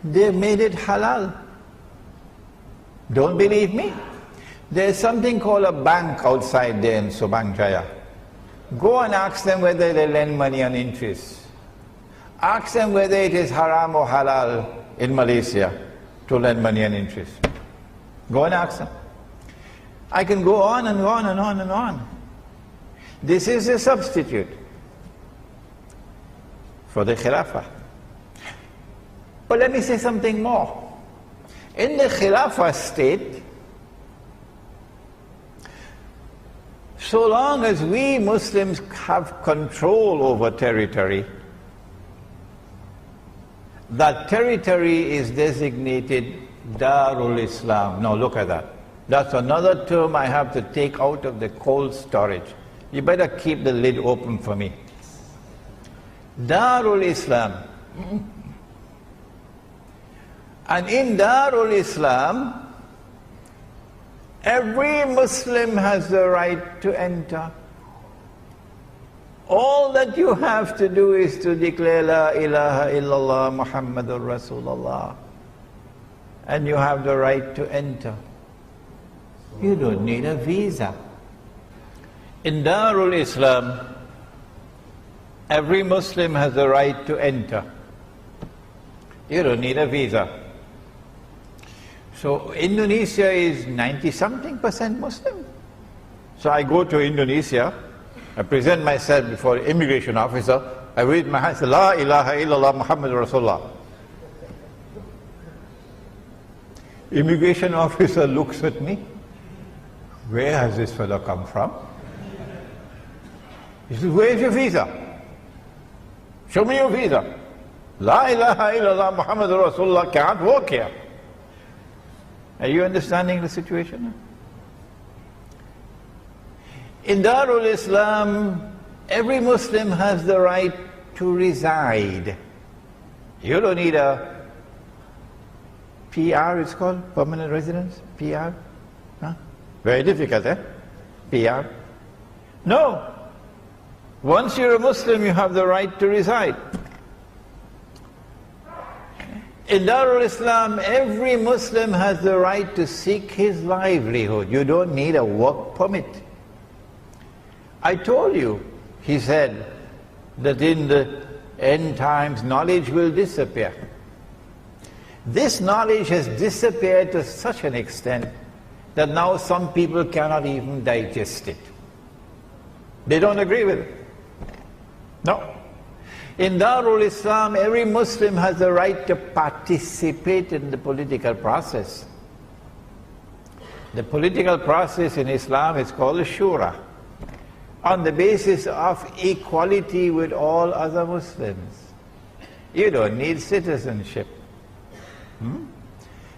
they've made it halal. Don't believe me? There's something called a bank outside there in Subang Jaya. Go and ask them whether they lend money on interest. Ask them whether it is haram or halal in Malaysia. to lend money and interest. Go and ask them. I can go on and on and on and on. This is a substitute for the Khilafah. But let me say something more. In the Khilafah state, so long as we Muslims have control over territory, that territory is designated Darul Islam. Now look at that. That's another term I have to take out of the cold storage. You better keep the lid open for me. Darul Islam. And in Darul Islam, every Muslim has the right to enter. All that you have to do is to declare La ilaha illallah Muhammadur Rasulullah, and you have the right to enter. You don't need a visa. In Darul Islam, every Muslim has the right to enter. You don't need a visa. So Indonesia is 90-something% Muslim. So I go to Indonesia, I present myself before the immigration officer, I raise my hand, say, La ilaha illallah Muhammadur Rasulullah. Immigration officer looks at me. Where has this fellow come from? He says, where is your visa? Show me your visa. La ilaha illallah Muhammadur Rasulullah can't work here. Are you understanding the situation? In Darul Islam, every Muslim has the right to reside. You don't need a PR, it's called, permanent residence, PR. Huh? Very difficult, eh? PR. No. Once you're a Muslim, you have the right to reside. In Darul Islam, every Muslim has the right to seek his livelihood. You don't need a work permit. I told you, he said, that in the end times, knowledge will disappear. This knowledge has disappeared to such an extent that now some people cannot even digest it. They don't agree with it. No. In Darul Islam, every Muslim has the right to participate in the political process. The political process in Islam is called a shura, on the basis of equality with all other Muslims. You don't need citizenship.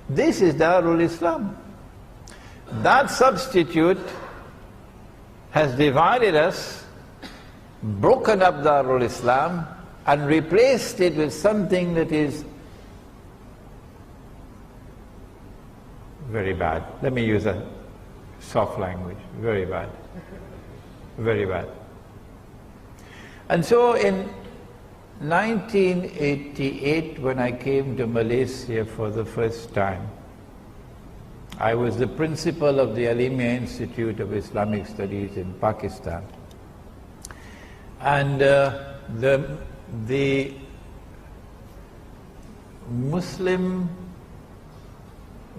This is Darul Islam. That substitute has divided us, broken up Darul Islam, and replaced it with something that is very bad. Let me use a soft language. Very bad. Very bad. And so in 1988, when I came to Malaysia for the first time, I was the principal of the Aleemiyah Institute of Islamic Studies in Pakistan. And the Muslim,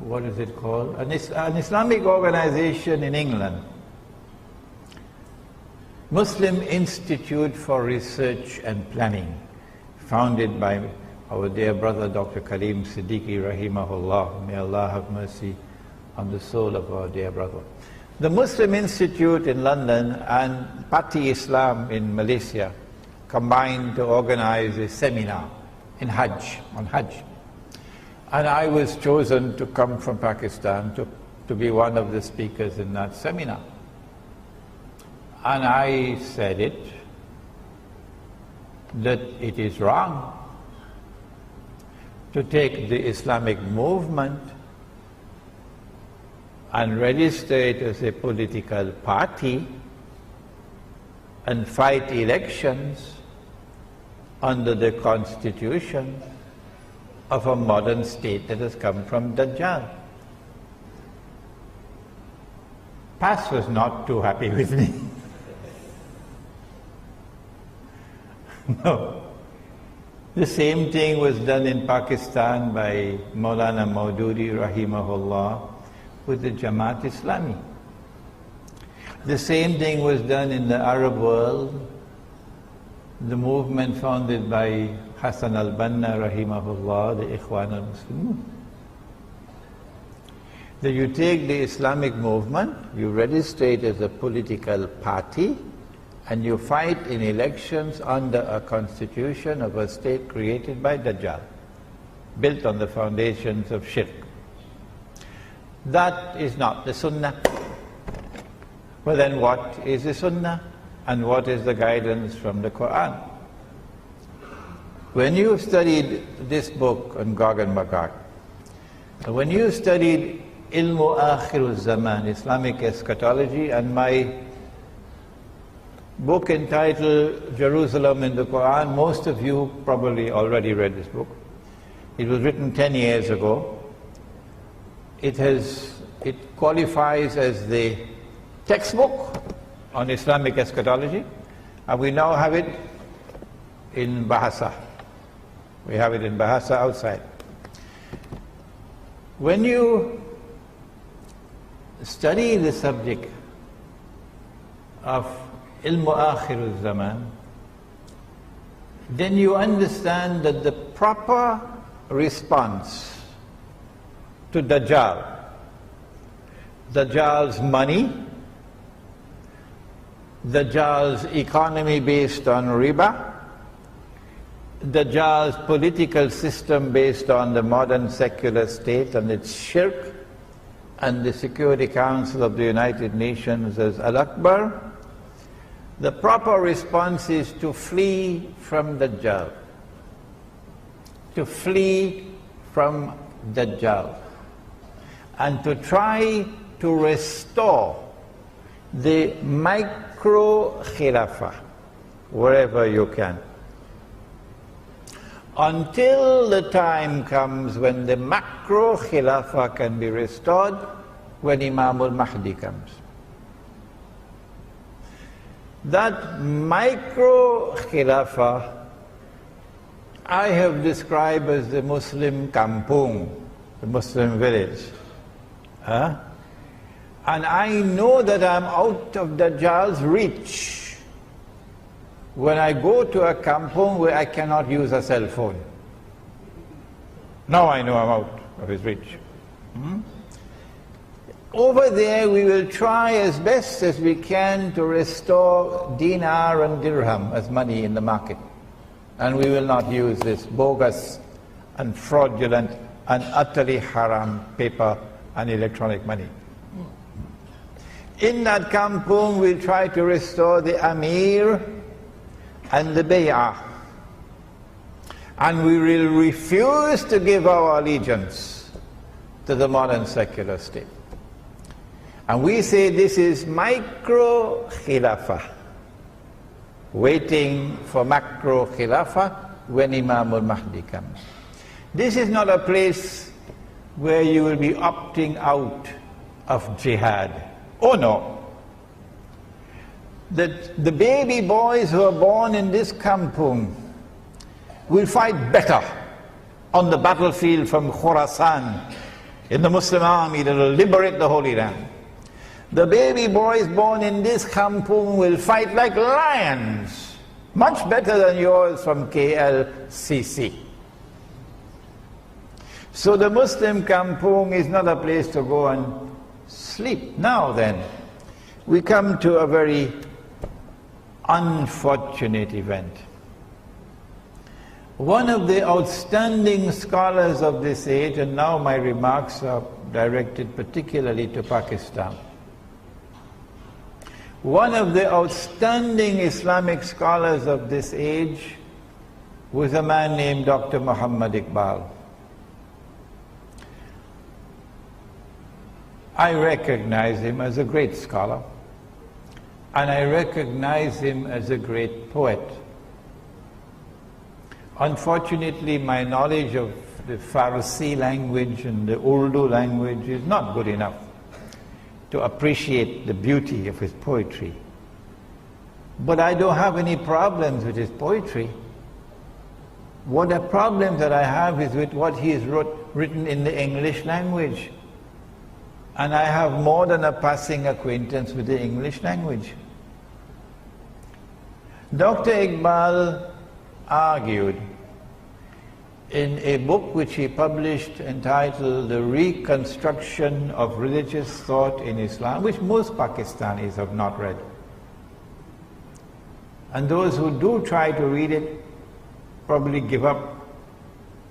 what is it called? An Islamic organization in England, Muslim Institute for Research and Planning, founded by our dear brother Dr. Karim Siddiqui rahimahullah. May Allah have mercy on the soul of our dear brother. The Muslim Institute in London and Party Islam in Malaysia combined to organize a seminar in Hajj, on Hajj. And I was chosen to come from Pakistan to be one of the speakers in that seminar. And I said it, that it is wrong to take the Islamic movement and register it as a political party and fight elections under the constitution of a modern state that has come from Dajjal. PAS was not too happy with me. No. The same thing was done in Pakistan by Maulana Maududi rahimahullah with the Jamaat Islami. The same thing was done in the Arab world, the movement founded by Hassan al-Banna rahimahullah, the Ikhwan al-Muslimun. That you take the Islamic movement, you register it as a political party, and you fight in elections under a constitution of a state created by Dajjal, built on the foundations of shirk. That is not the Sunnah. Well then what is the Sunnah? And what is the guidance from the Quran? When you studied this book on Gog and Magog, when you studied Ilmu Akhirul Zaman, Islamic Eschatology, and my book entitled Jerusalem in the Quran, most of you probably already read this book. It was written 10 years ago. It qualifies as the textbook on Islamic eschatology, and we now have it in Bahasa. We have it in Bahasa outside. When you study the subject of Ilmu Akhirul Zaman, then you understand that the proper response to Dajjal's money, Dajjal's economy based on riba, Dajjal's political system based on the modern secular state and its shirk, and the Security Council of the United Nations as Al-Akbar, the proper response is to flee from Dajjal. To flee from Dajjal. And to try to restore the micro-khilafah wherever you can. Until the time comes when the macro-khilafah can be restored, when Imam al-Mahdi comes. That micro-khilafah I have described as the Muslim kampung, the Muslim village. And I know that I'm out of Dajjal's reach when I go to a kampung where I cannot use a cell phone. Now I know I'm out of his reach. Over there we will try as best as we can to restore dinar and dirham as money in the market. And we will not use this bogus and fraudulent and utterly haram paper and electronic money. In that kampung we'll try to restore the Amir and the Bay'ah. And we will refuse to give our allegiance to the modern secular state. And we say this is micro-khilafah, waiting for macro-khilafah when Imam al-Mahdi comes. This is not a place where you will be opting out of jihad. Oh no. That the baby boys who are born in this kampung will fight better on the battlefield from Khorasan in the Muslim army that will liberate the Holy Land. The baby boys born in this kampung will fight like lions, much better than yours from KLCC. So the Muslim kampung is not a place to go and sleep. Now then, we come to a very unfortunate event. One of the outstanding scholars of this age, and now my remarks are directed particularly to Pakistan. One of the outstanding Islamic scholars of this age was a man named Dr. Muhammad Iqbal. I recognize him as a great scholar, and I recognize him as a great poet. Unfortunately, my knowledge of the Farsi language and the Urdu language is not good enough to appreciate the beauty of his poetry. But I don't have any problems with his poetry. What a problem that I have is with what he has written in the English language. And I have more than a passing acquaintance with the English language. Dr. Iqbal argued in a book which he published entitled The Reconstruction of Religious Thought in Islam, which most Pakistanis have not read. And those who do try to read it probably give up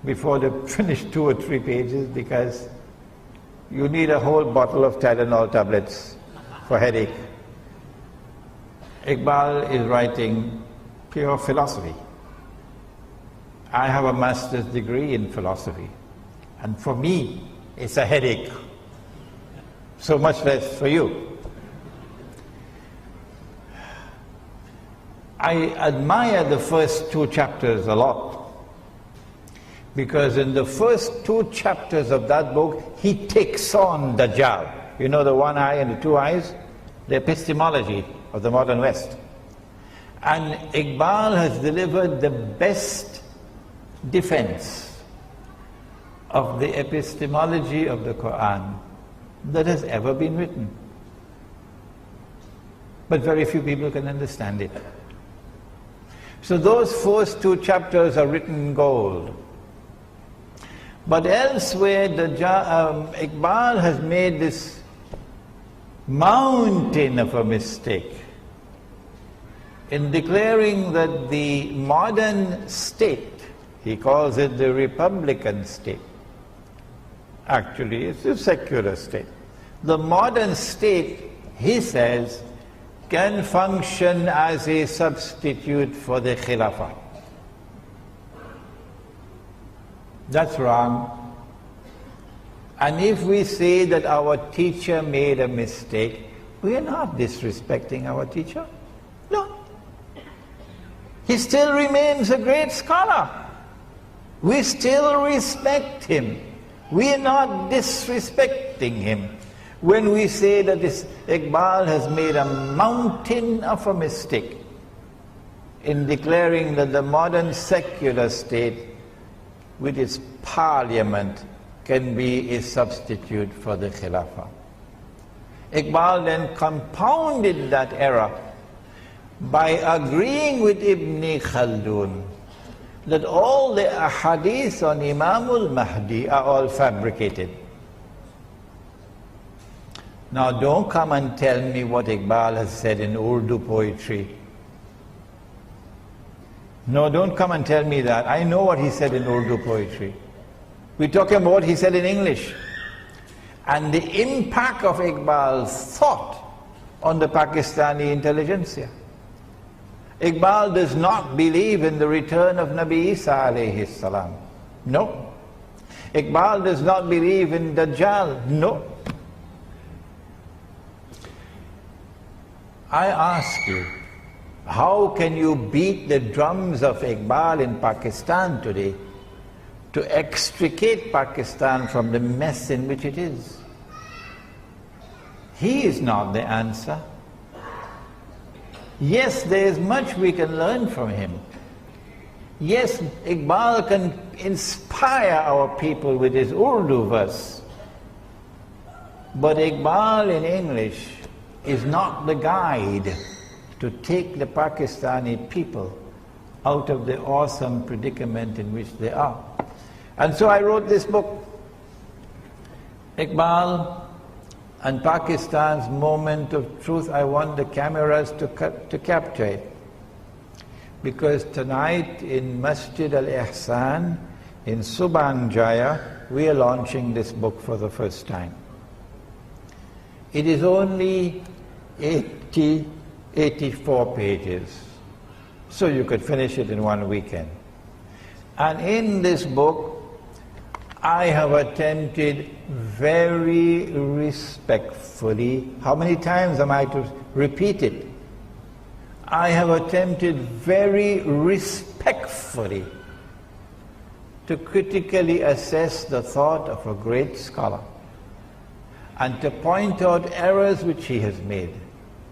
before they finish 2 or 3 pages, because you need a whole bottle of Tylenol tablets for headache. Iqbal is writing pure philosophy. I have a master's degree in philosophy, and for me it's a headache, so much less for you. I admire the first 2 chapters a lot, because in the first 2 chapters of that book he takes on Dajjal. You know, the one eye and the 2 eyes? The epistemology of the modern West. And Iqbal has delivered the best defense of the epistemology of the Quran that has ever been written. But very few people can understand it. So those first 2 chapters are written in gold. But elsewhere, Iqbal has made this mountain of a mistake in declaring that the modern state, he calls it the Republican state. Actually, it's a secular state. The modern state, he says, can function as a substitute for the Khilafah. That's wrong. And if we say that our teacher made a mistake, we are not disrespecting our teacher. No. He still remains a great scholar. We still respect him. We are not disrespecting him when we say that this Iqbal has made a mountain of a mistake in declaring that the modern secular state with its parliament can be a substitute for the Khilafah. Iqbal then compounded that error by agreeing with Ibn Khaldun that all the ahadith on Imam al-Mahdi are all fabricated. Now don't come and tell me what Iqbal has said in Urdu poetry. No, don't come and tell me that. I know what he said in Urdu poetry. We're talking about what he said in English. And the impact of Iqbal's thought on the Pakistani intelligentsia. Iqbal does not believe in the return of Nabi Isa alayhi salam. No. Iqbal does not believe in Dajjal. No. I ask you, how can you beat the drums of Iqbal in Pakistan today to extricate Pakistan from the mess in which it is? He is not the answer. Yes, there is much we can learn from him. Yes, Iqbal can inspire our people with his Urdu verse. But Iqbal in English is not the guide to take the Pakistani people out of the awesome predicament in which they are. And so I wrote this book, Iqbal and Pakistan's Moment of Truth. I want the cameras to capture it. Because tonight in Masjid al-Ihsan in Subang Jaya, we are launching this book for the first time. It is only 84 pages, so you could finish it in one weekend. And in this book, I have attempted very respectfully, how many times am I to repeat it? I have attempted very respectfully to critically assess the thought of a great scholar and to point out errors which he has made,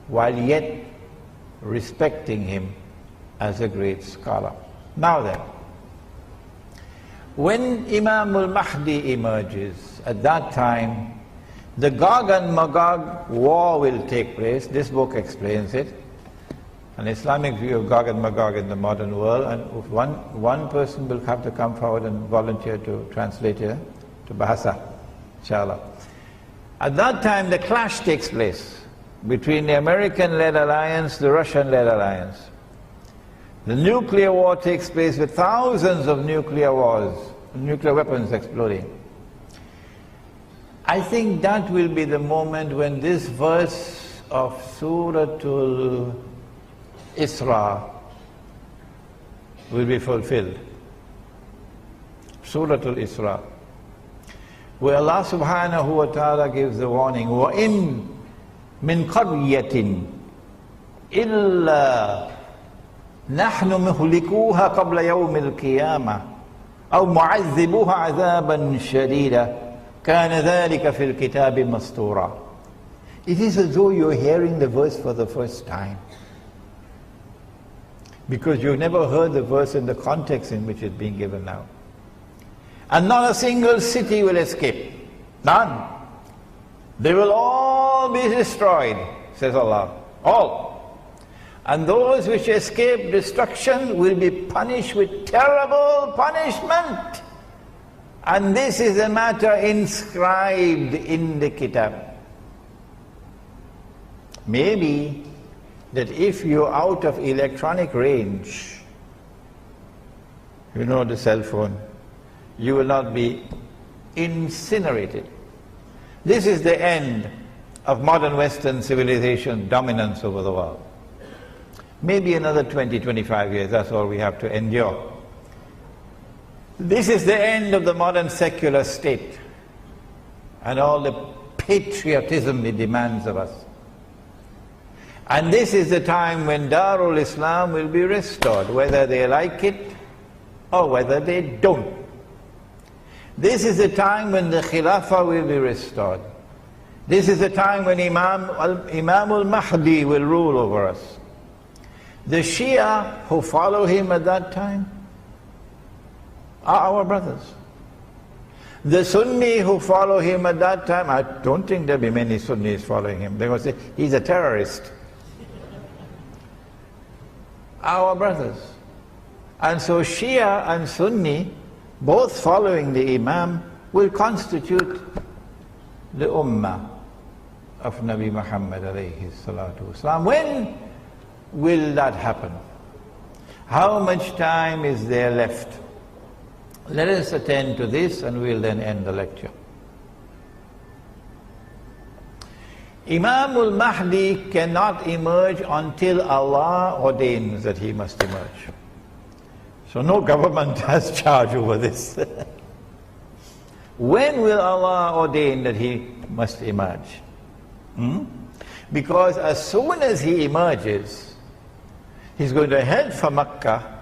while yet respecting him as a great scholar. Now then, When Imam al-Mahdi emerges, at that time, the Gog and Magog war will take place. This book explains it. An Islamic view of Gog and Magog in the modern world, and one person will have to come forward and volunteer to translate it to Bahasa, inshallah. At that time, the clash takes place between the American-led alliance, the Russian-led alliance. The nuclear war takes place with thousands of nuclear weapons exploding. I think that will be the moment when this verse of Suratul Isra will be fulfilled. Suratul Isra, where Allah subhanahu wa ta'ala gives the warning, وَإِن مِّن قَرْيَةٍ إِلَّا نحن مهلكوها قبل يوم القيامة أو معذبوها عذابا شديدا كان ذلك في الكتاب مسطورا. It is as though you're hearing the verse for the first time, because you've never heard the verse in the context in which it's being given now. And not a single city will escape. None. They will all be destroyed, says Allah. All. And those which escape destruction will be punished with terrible punishment. And this is a matter inscribed in the Kitab. Maybe that if you're out of electronic range, you know, the cell phone, you will not be incinerated. This is the end of modern Western civilization dominance over the world. Maybe another 20, 25 years, that's all we have to endure. This is the end of the modern secular state and all the patriotism it demands of us. And this is the time when Darul Islam will be restored, whether they like it or whether they don't. This is the time when the Khilafah will be restored. This is the time when Imam al-Mahdi will rule over us. The Shia who follow him at that time are our brothers. The Sunni who follow him at that time, I don't think there'll be many Sunnis following him. They will say, he's a terrorist. Our brothers. And so Shia and Sunni, both following the Imam, will constitute the Ummah of Nabi Muhammad alayhi salatu wasalam. When will that happen? How much time is there left? Let us attend to this and we'll then end the lecture. Imam al-Mahdi cannot emerge until Allah ordains that he must emerge. So no government has charge over this. When will Allah ordain that he must emerge? Because as soon as he emerges, he's going to head for Mecca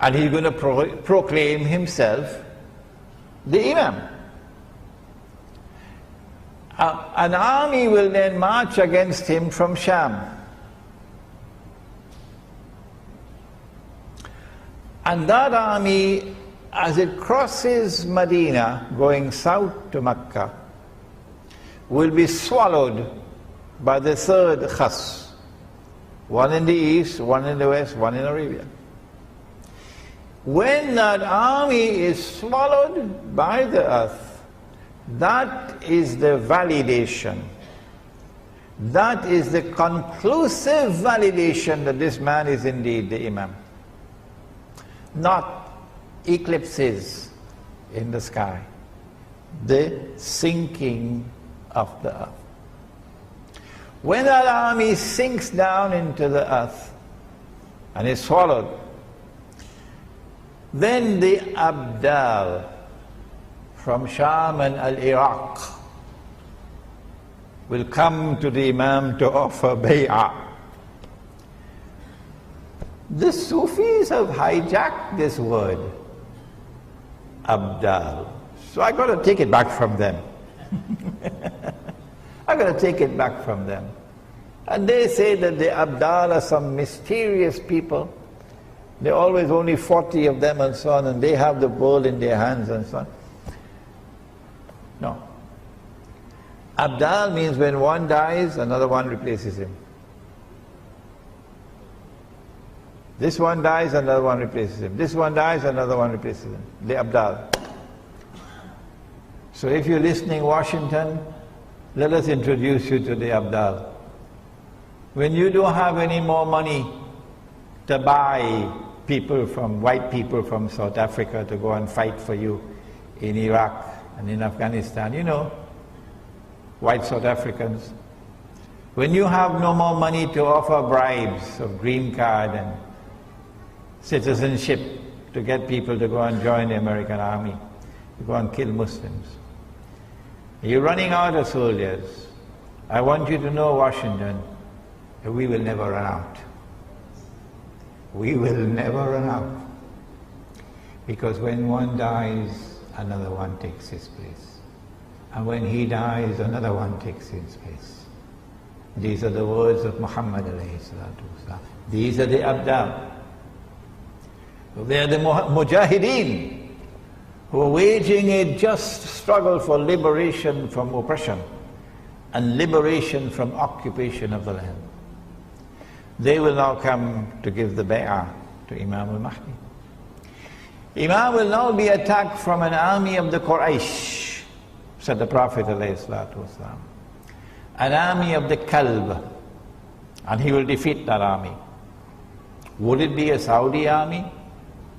and he's going to proclaim himself the Imam. An army will then march against him from Sham. And that army, as it crosses Medina, going south to Mecca, will be swallowed by the third khas. One in the east, one in the west, one in Arabia. When that army is swallowed by the earth, that is the validation. That is the conclusive validation that this man is indeed the Imam. Not eclipses in the sky. The sinking of the earth. When that army sinks down into the earth and is swallowed, then the Abdal from Sham and Iraq will come to the Imam to offer bay'ah. The Sufis have hijacked this word, Abdal. So I got to take it back from them. I got to take it back from them. And they say that the Abdal are some mysterious people There are always only 40 of them and so on, and they have the world in their hands and so on. No. Abdal means when one dies, another one replaces him. This one dies, another one replaces him. This one dies, another one replaces him. The Abdal. So if you're listening, Washington, let us introduce you to the Abdal. When you don't have any more money to buy people from, white people from South Africa to go and fight for you in Iraq and in Afghanistan, you know, white South Africans. When you have no more money to offer bribes of green card and citizenship to get people to go and join the American army, to go and kill Muslims. You're running out of soldiers. I want you to know, Washington, that we will never run out. We will never run out. Because when one dies, another one takes his place. And when he dies, another one takes his place. These are the words of Muhammad alayhi salatu wasalam. These are the Abdal. They are the Mujahideen who are waging a just struggle for liberation from oppression and liberation from occupation of the land. They will now come to give the bay'ah to Imam al-Mahdi. Imam will now be attacked from an army of the Quraysh, said the Prophet ﷺ. An army of the Kalb, and he will defeat that army. Would it be a Saudi army?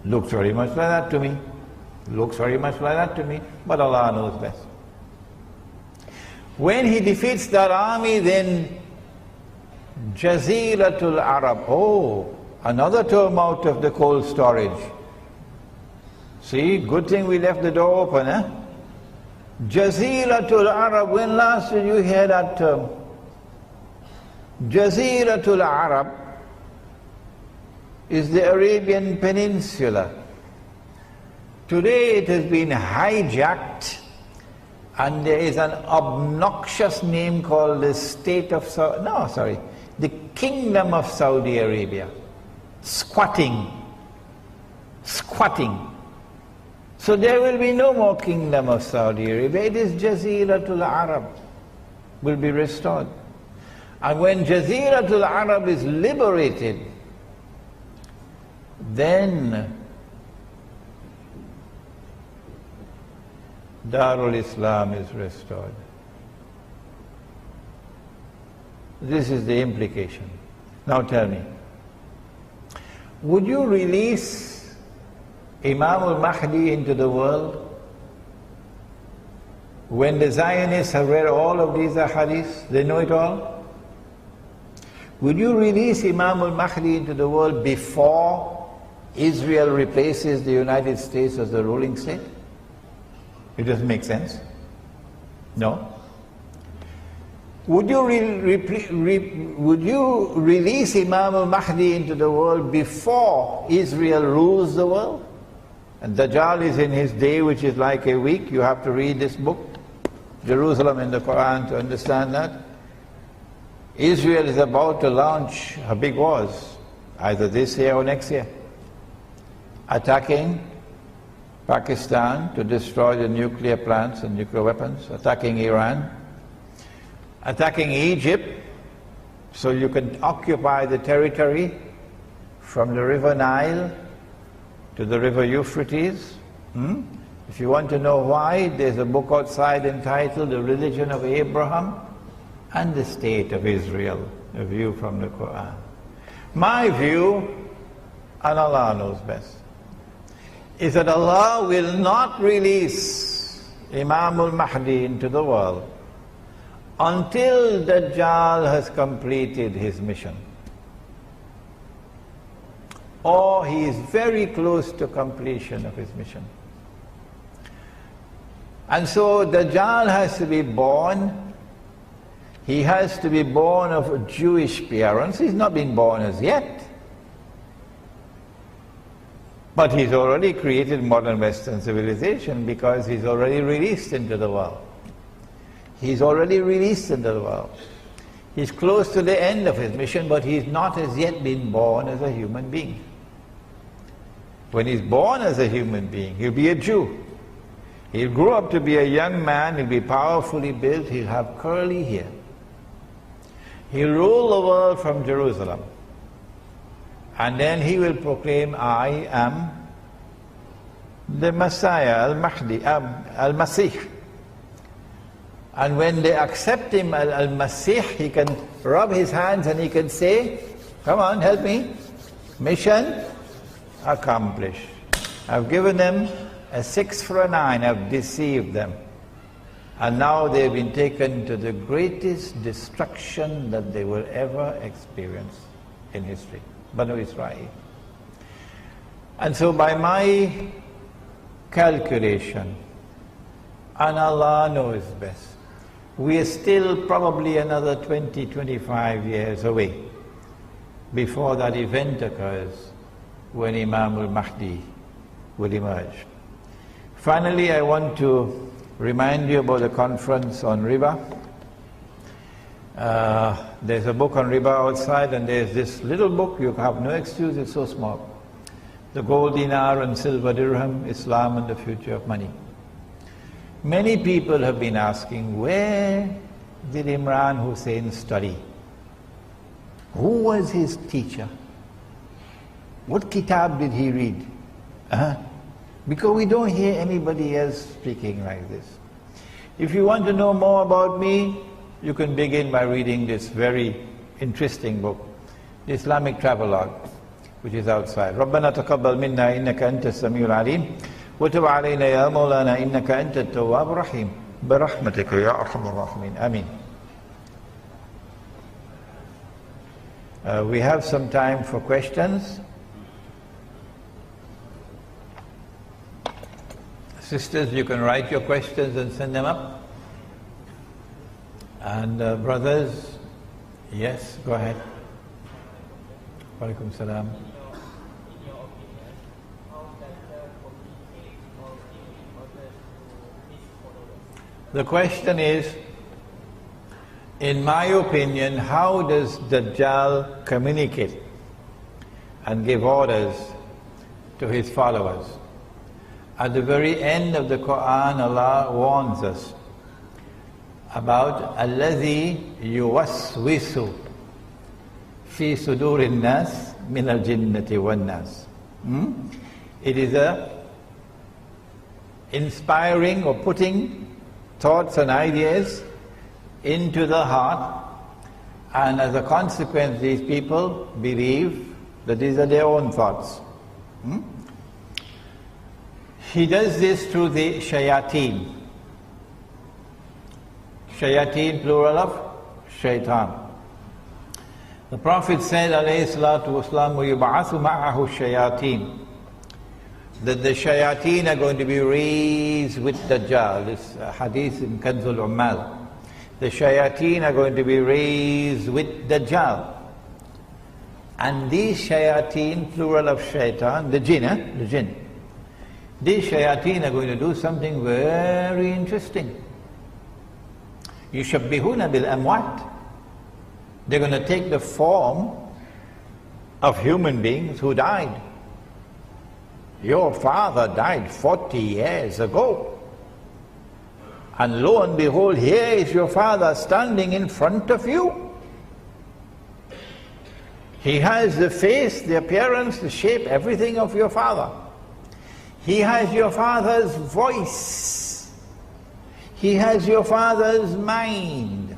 Looks very much like that to me. Looks very much like that to me, but Allah knows best. When he defeats that army, then Jaziratul Arab, oh, another term out of the cold storage. See, good thing we left the door open, eh? Jaziratul Arab, when last did you hear that term? Jaziratul Arab is the Arabian Peninsula. Today it has been hijacked, and there is an obnoxious name called the the Kingdom of Saudi Arabia. Squatting. So there will be no more Kingdom of Saudi Arabia. It is Jaziratul Arab will be restored. And when Jaziratul Arab is liberated, then Darul Islam is restored. This is the implication. Now tell me, would you release Imam al-Mahdi into the world when the Zionists have read all of these ahadiths? They know it all. Would you release Imam al-Mahdi into the world before Israel replaces the United States as the ruling state? It doesn't make sense. No. Would you release Imam al-Mahdi into the world before Israel rules the world? And Dajjal is in his day, which is like a week. You have to read this book, Jerusalem in the Quran, to understand that. Israel is about to launch her big wars, either this year or next year. Attacking Pakistan to destroy the nuclear plants and nuclear weapons, attacking Iran, attacking Egypt so you can occupy the territory from the river Nile to the river Euphrates. If you want to know why, there's a book outside entitled The Religion of Abraham and the State of Israel, a view from the Quran. My view, and Allah knows best, is that Allah will not release Imam al-Mahdi into the world until Dajjal has completed his mission. Or he is very close to completion of his mission. And so Dajjal has to be born. He has to be born of Jewish parents. He's not been born as yet. But he's already created modern Western civilization because he's already released into the world. He's already released into the world. He's close to the end of his mission, but he's not as yet been born as a human being. When he's born as a human being, he'll be a Jew. He'll grow up to be a young man, he'll be powerfully built, he'll have curly hair. He'll rule the world from Jerusalem. And then he will proclaim, I am the Messiah, Al-Mahdi, Al-Masih. And when they accept him, Al-Masih, he can rub his hands and he can say, come on, help me. Mission accomplished. I've given them a 6 for a 9, I've deceived them. And now they've been taken to the greatest destruction that they will ever experience in history. Banu Israel. And so by my calculation, and Allah knows best, we are still probably another 20, 25 years away before that event occurs when Imam al-Mahdi will emerge. Finally, I want to remind you about the conference on riba. There's a book on riba outside, and there's this little book, you have no excuse, it's so small. The Gold Dinar and Silver Dirham, Islam and the Future of Money. Many people have been asking, where did Imran Hosein study? Who was his teacher? What kitab did he read? Because we don't hear anybody else speaking like this. If you want to know more about me, you can begin by reading this very interesting book, the Islamic Travelogue, which is outside. رَبَّنَا تَقَبَّلْ مِنَّا إِنَّكَ أَنْتَ السَّمِيعُ الْعَلِيمُ وَتُبْ عَلَيْنَا يَا مَوْلَانَا إِنَّكَ أَنْتَ التَّوَّابُ الرَّحِيمُ بِرَحْمَتِكَ يَا أَرْحَمَ الرَّاحِمِينَ Ameen. We have some time for questions. Sisters, you can write your questions and send them up. And brothers, yes, go ahead. Walaikum salam. The question is, in my opinion, how does Dajjal communicate and give orders to his followers? At the very end of the Quran, Allah warns us about الَّذِي يُوَسْوِسُ فِي صُدُورِ النَّاسِ مِنَ الْجِنَّةِ وَالنَّاسِ. It is a inspiring or putting thoughts and ideas into the heart, and as a consequence these people believe that these are their own thoughts. He does this through the shayateen. Shayateen, plural of shaitan. The Prophet said, alayhi salatu wasalam, وَيُبْعَثُ مَعَهُ الشَّيَاطِينَ, that the shayateen are going to be raised with Dajjal. This hadith in Kanzul Ummal. The shayateen are going to be raised with Dajjal. And these shayateen, plural of shaitan, the jinn, the jinn. These shayateen are going to do something very interesting. يُشَبِّهُونَ بِالْأَمْوَاتِ. They're going to take the form of human beings who died. Your father died 40 years ago. And lo and behold, here is your father standing in front of you. He has the face, the appearance, the shape, everything of your father. He has your father's voice. He has your father's mind.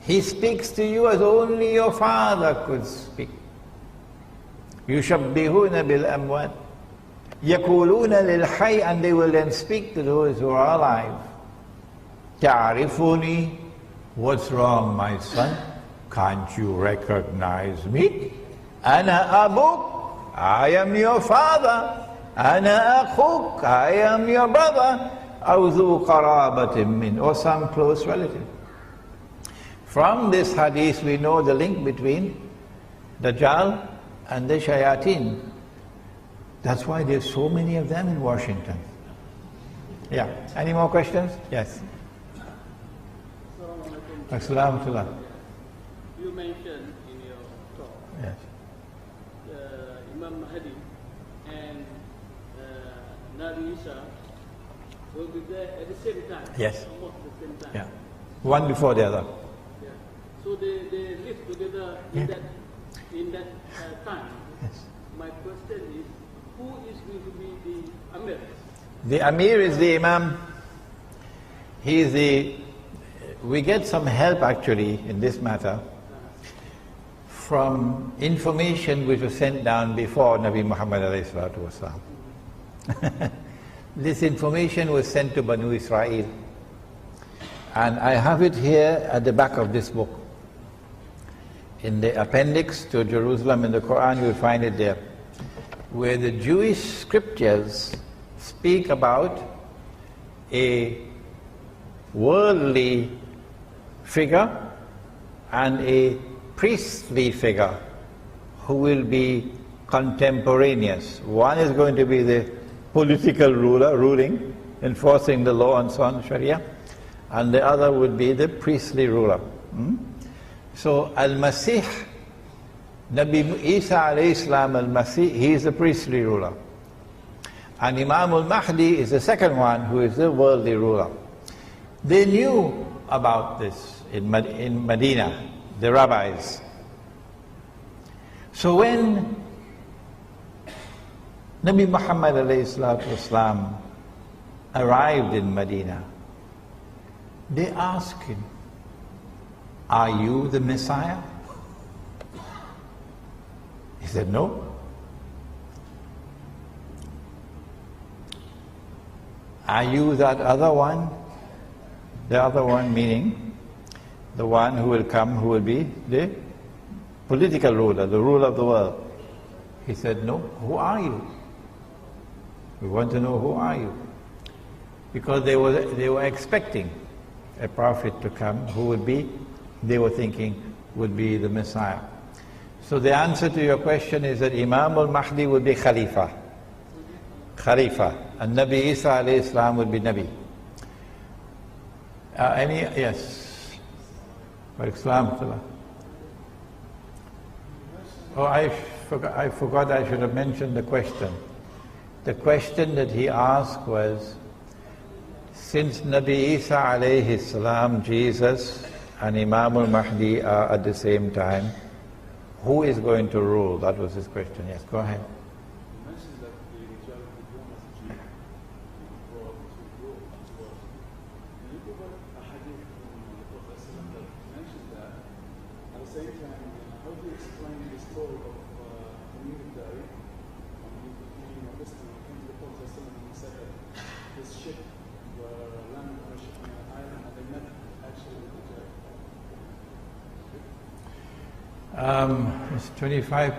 He speaks to you as only your father could speak. يُشَبِّهُونَ بِالْأَمْوَاتِ يَقُولُونَ لِلْحَيِّ, and they will then speak to those who are alive. تَعْرِفُنِي, what's wrong, my son? Can't you recognize me? أَنَا أَبُوك, I am your father. أَنَا أَخُوك, I am your brother. أَوْ ذُو قَرَابَةٍ مِّنْ, or some close relative. From this hadith we know the link between Dajjal and the shayateen. That's why there's so many of them in Washington. Yeah. Any more questions? Yes. Assalamualaikum. You mentioned in your talk, Yes. Imam Mahdi Isa will be there at the same time. Yes. Almost the same time. Yeah. One before the other. Yeah. So they live together in that time. Yes. My question is, who is going to be the Amir? The Amir is the Imam. He is the... We get some help actually in this matter from information which was sent down before Nabi Muhammad alayhi salatu wasalam. This information was sent to Banu Israel. And I have it here at the back of this book. In the appendix to Jerusalem in the Quran, you will find it there, where the Jewish scriptures speak about a worldly figure and a priestly figure who will be contemporaneous. One is going to be the political ruler, ruling, enforcing the law and so on, Sharia, and the other would be the priestly ruler. So Al-Masih, Nabi Isa alayhi salam Al-Masih, he is the priestly ruler. And Imam Al-Mahdi is the second one, who is the worldly ruler. They knew about this in Medina, the rabbis. So when Nabi Muhammad alayhi salatu wasalam arrived in Medina, they asked him, "Are you the Messiah?" He said, "No." "Are you that other one?" The other one meaning the one who will come, who will be the political ruler, the ruler of the world. He said, "No." "Who are you?" "We want to know, who are you?" Because they were expecting a prophet to come who would be, they were thinking, would be the Messiah. So the answer to your question is that Imam al-Mahdi would be Khalifa. Khalifa. And Nabi Isa alayhi salam would be Nabi. Yes. Islam. Oh, I forgot I should have mentioned the question. The question that he asked was, since Nabi Isa alayhi salam, Jesus, and Imam al-Mahdi are at the same time, who is going to rule? That was his question. Yes, go ahead. You mentioned that the majority of the message brought to rule as well. Can you provide a hadith from the Prophet that mentions that? At the same time, how do you explain the story of Aleemiyah when he became a Muslim and came to the Prophet and said that his ship were landed on an island and they met actually with the Dajjal? It's 9:25.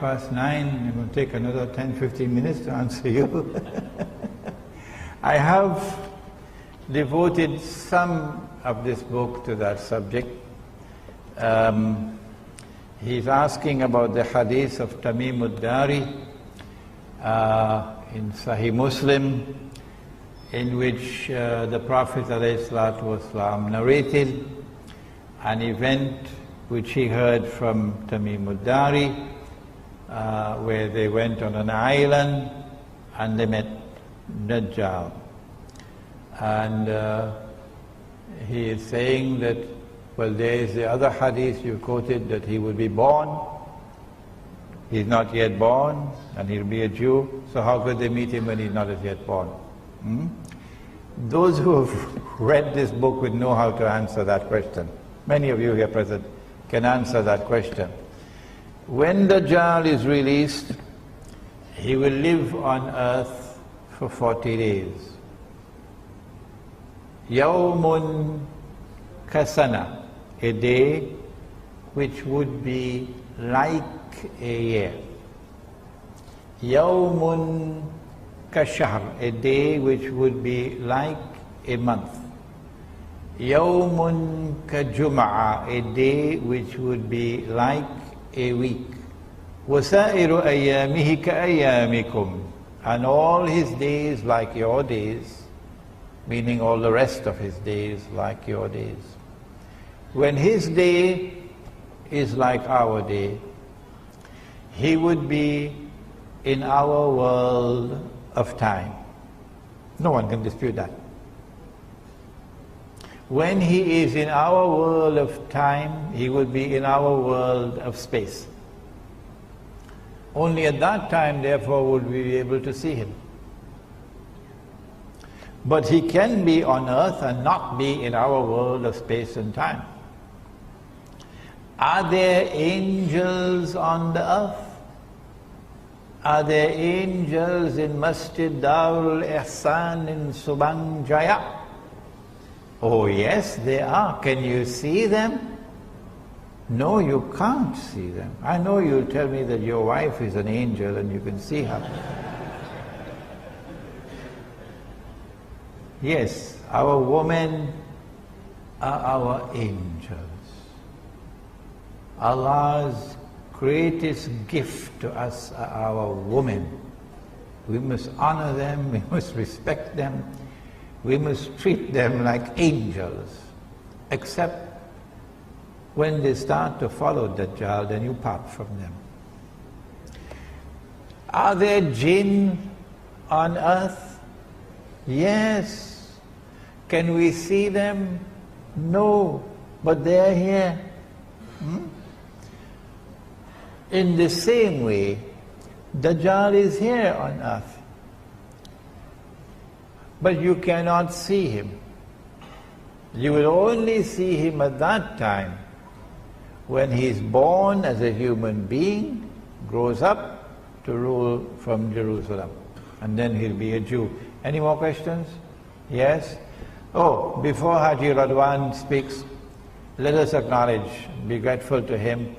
It will take another 10-15 minutes to answer you. I have devoted some of this book to that subject. He's asking about the hadith of Tamim ad-Dari in Sahih Muslim, in which the Prophet ﷺ narrated an event which he heard from Tamim ad-Dari, where they went on an island and they met Dajjal. And he is saying that, well, there is the other hadith you quoted, that he will be born. He's not yet born, and he'll be a Jew, so how could they meet him when he's not as yet born? Those who have read this book would know how to answer that question. Many of you here present can answer that question. When Dajjal is released, he will live on earth for 40 days. Yawmun kasana, a day which would be like a year. Yawmun kashahr, a day which would be like a month. Yawmun kajum'a, a day which would be like a week. Wasairu ayyamihi ka'ayyamikum, and all his days like your days, meaning all the rest of his days like your days. When his day is like our day, he would be in our world of time. No one can dispute that. When he is in our world of time, he will be in our world of space. Only at that time, therefore, would we be able to see him. But he can be on earth and not be in our world of space and time. Are there angels on the earth? Are there angels in Masjid Darul Ihsan in Subang Jaya? Oh yes, they are. Can you see them? No, you can't see them. I know you'll tell me that your wife is an angel and you can see her. Yes, our women are our angels. Allah's greatest gift to us are our women. We must honor them, we must respect them, we must treat them like angels. Except when they start to follow Dajjal, then you part from them. Are there jinn on earth? Yes. Can we see them? No, but they're here. In the same way, Dajjal is here on earth. But you cannot see him. You will only see him at that time when he is born as a human being, grows up to rule from Jerusalem. And then he'll be a Jew. Any more questions? Yes? Oh, before Haji Radwan speaks, let us acknowledge, be grateful to him.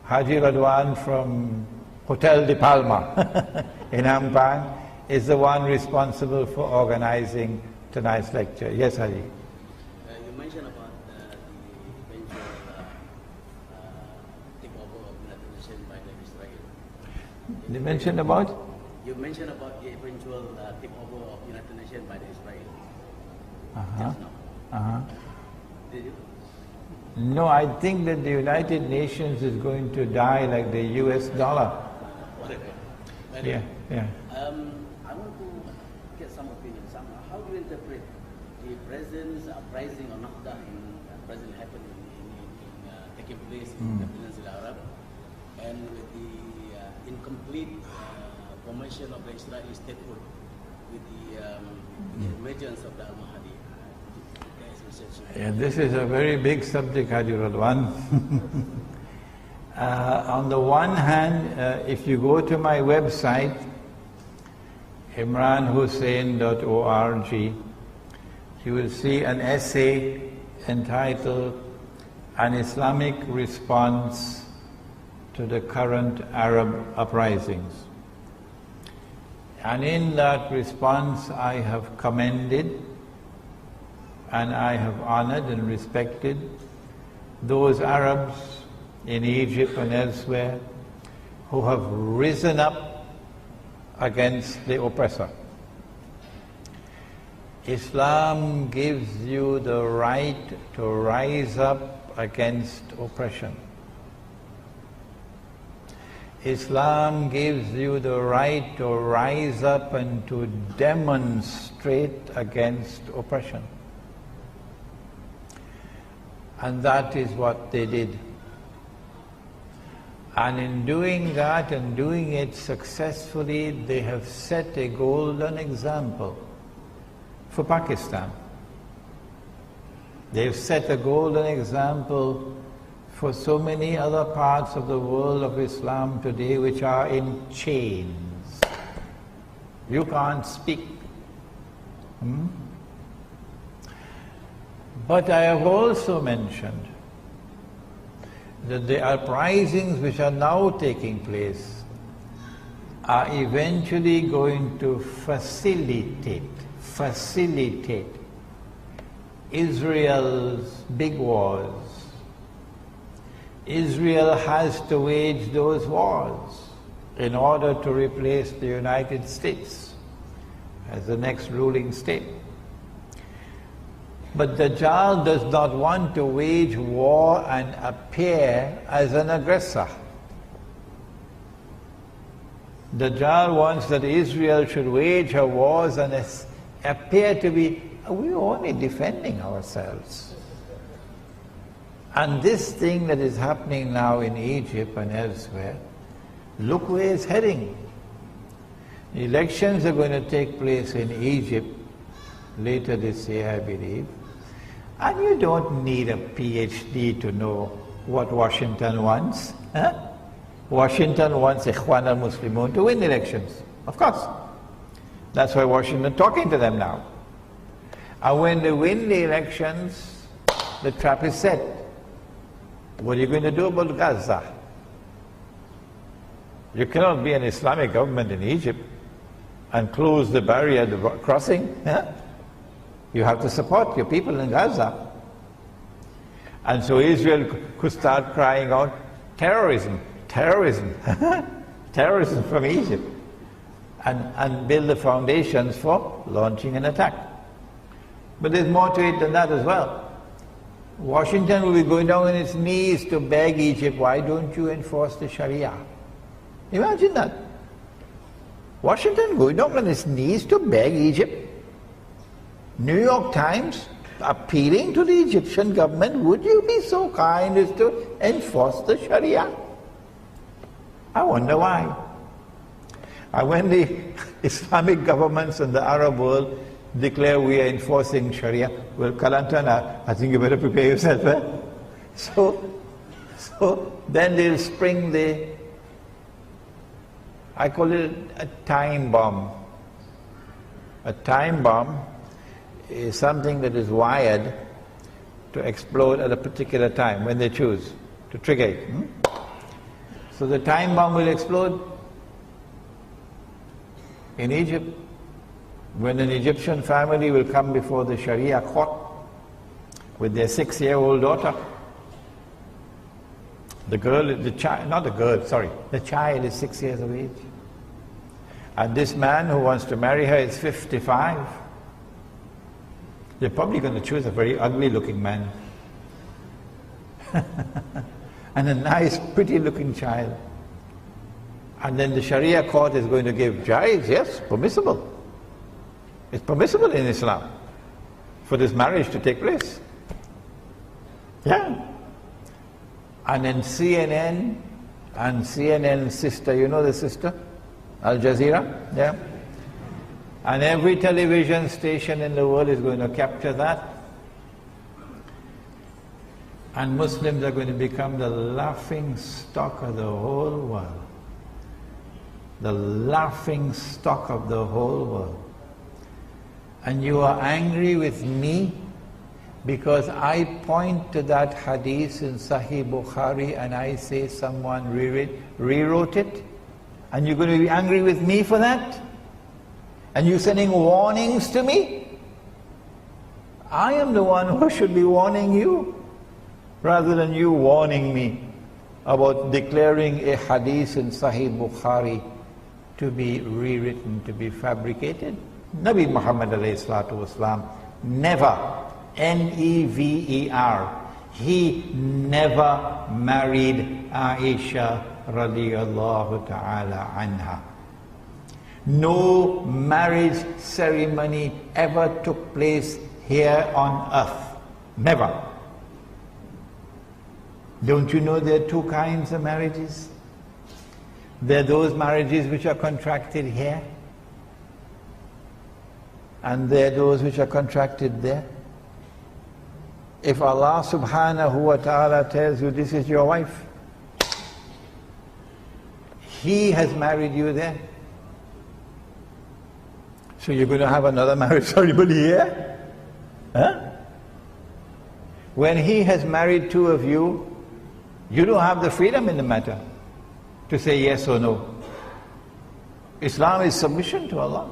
Haji Radwan from Hotel de Palma in Ampang is the one responsible for organizing tonight's lecture. Yes, Haji? You mentioned about the eventual takeover of United Nations by the Israel. You mentioned about? You mentioned about the eventual takeover of United Nations by the Israel. Just now. Did you? No, I think that the United Nations is going to die like the US dollar. Whatever. Yeah. I want to get some opinions. How do you interpret the present uprising or Mahdi presently happening taking place in the Peninsula Arab, and with the incomplete formation of the Israeli statehood with the emergence of the Al-Mahdi? Yeah, this is a very big subject, Haji Radwan. On the one hand, if you go to my website, imranhosein.org, you will see an essay entitled An Islamic Response to the Current Arab Uprisings. And in that response I have commended and I have honored and respected those Arabs in Egypt and elsewhere who have risen up against the oppressor. Islam gives you the right to rise up against oppression. Islam gives you the right to rise up and to demonstrate against oppression. And that is what they did. And in doing that and doing it successfully, they have set a golden example for Pakistan. They've set a golden example for so many other parts of the world of Islam today which are in chains. You can't speak. But I have also mentioned that the uprisings which are now taking place are eventually going to facilitate Israel's big wars. Israel has to wage those wars in order to replace the United States as the next ruling state. But Dajjal does not want to wage war and appear as an aggressor. Dajjal wants that Israel should wage her wars and appear to be, we're only defending ourselves. And this thing that is happening now in Egypt and elsewhere, look where it's heading. Elections are going to take place in Egypt later this year, I believe. And you don't need a PhD to know what Washington wants. Huh? Washington wants Ikhwan al-Muslimun to win elections. Of course. That's why Washington is talking to them now. And when they win the elections, the trap is set. What are you going to do about Gaza? You cannot be an Islamic government in Egypt and close the barrier at the crossing. Huh? You have to support your people in Gaza. And so Israel could start crying out, terrorism, terrorism, terrorism from Egypt, and build the foundations for launching an attack. But there's more to it than that as well. Washington will be going down on its knees to beg Egypt, why don't you enforce the Sharia? Imagine that. Washington going down on its knees to beg Egypt. New York Times appealing to the Egyptian government, would you be so kind as to enforce the Sharia? I wonder why. And when the Islamic governments in the Arab world declare we are enforcing Sharia, well, Kalantana, I think you better prepare yourself. Eh? So then they'll spring the, I call it a time bomb. A time bomb is something that is wired to explode at a particular time when they choose to trigger it. So the time bomb will explode in Egypt when an Egyptian family will come before the Sharia court with their 6-year-old daughter. The child is 6 years of age. And this man who wants to marry her is 55. They're probably going to choose a very ugly looking man. And a nice, pretty looking child. And then the Sharia court is going to give jaiz, yes, permissible. It's permissible in Islam for this marriage to take place. Yeah. And then CNN and CNN's sister, you know the sister? Al Jazeera? Yeah. And every television station in the world is going to capture that. And Muslims are going to become the laughing stock of the whole world. The laughing stock of the whole world. And you are angry with me because I point to that hadith in Sahih Bukhari and I say someone rewrote it? And you're going to be angry with me for that? And you're sending warnings to me? I am the one who should be warning you, rather than you warning me about declaring a hadith in Sahih Bukhari to be rewritten, to be fabricated. Nabi Muhammad ﷺ never, N-E-V-E-R, he never married Aisha radiyallahu ta'ala anha. No marriage ceremony ever took place here on earth. Never. Don't you know there are two kinds of marriages? There are those marriages which are contracted here, and there are those which are contracted there. If Allah subhanahu wa ta'ala tells you this is your wife, He has married you there. So you're going to have another marriage ceremony here? Huh? When He has married two of you, you don't have the freedom in the matter to say yes or no. Islam is submission to Allah.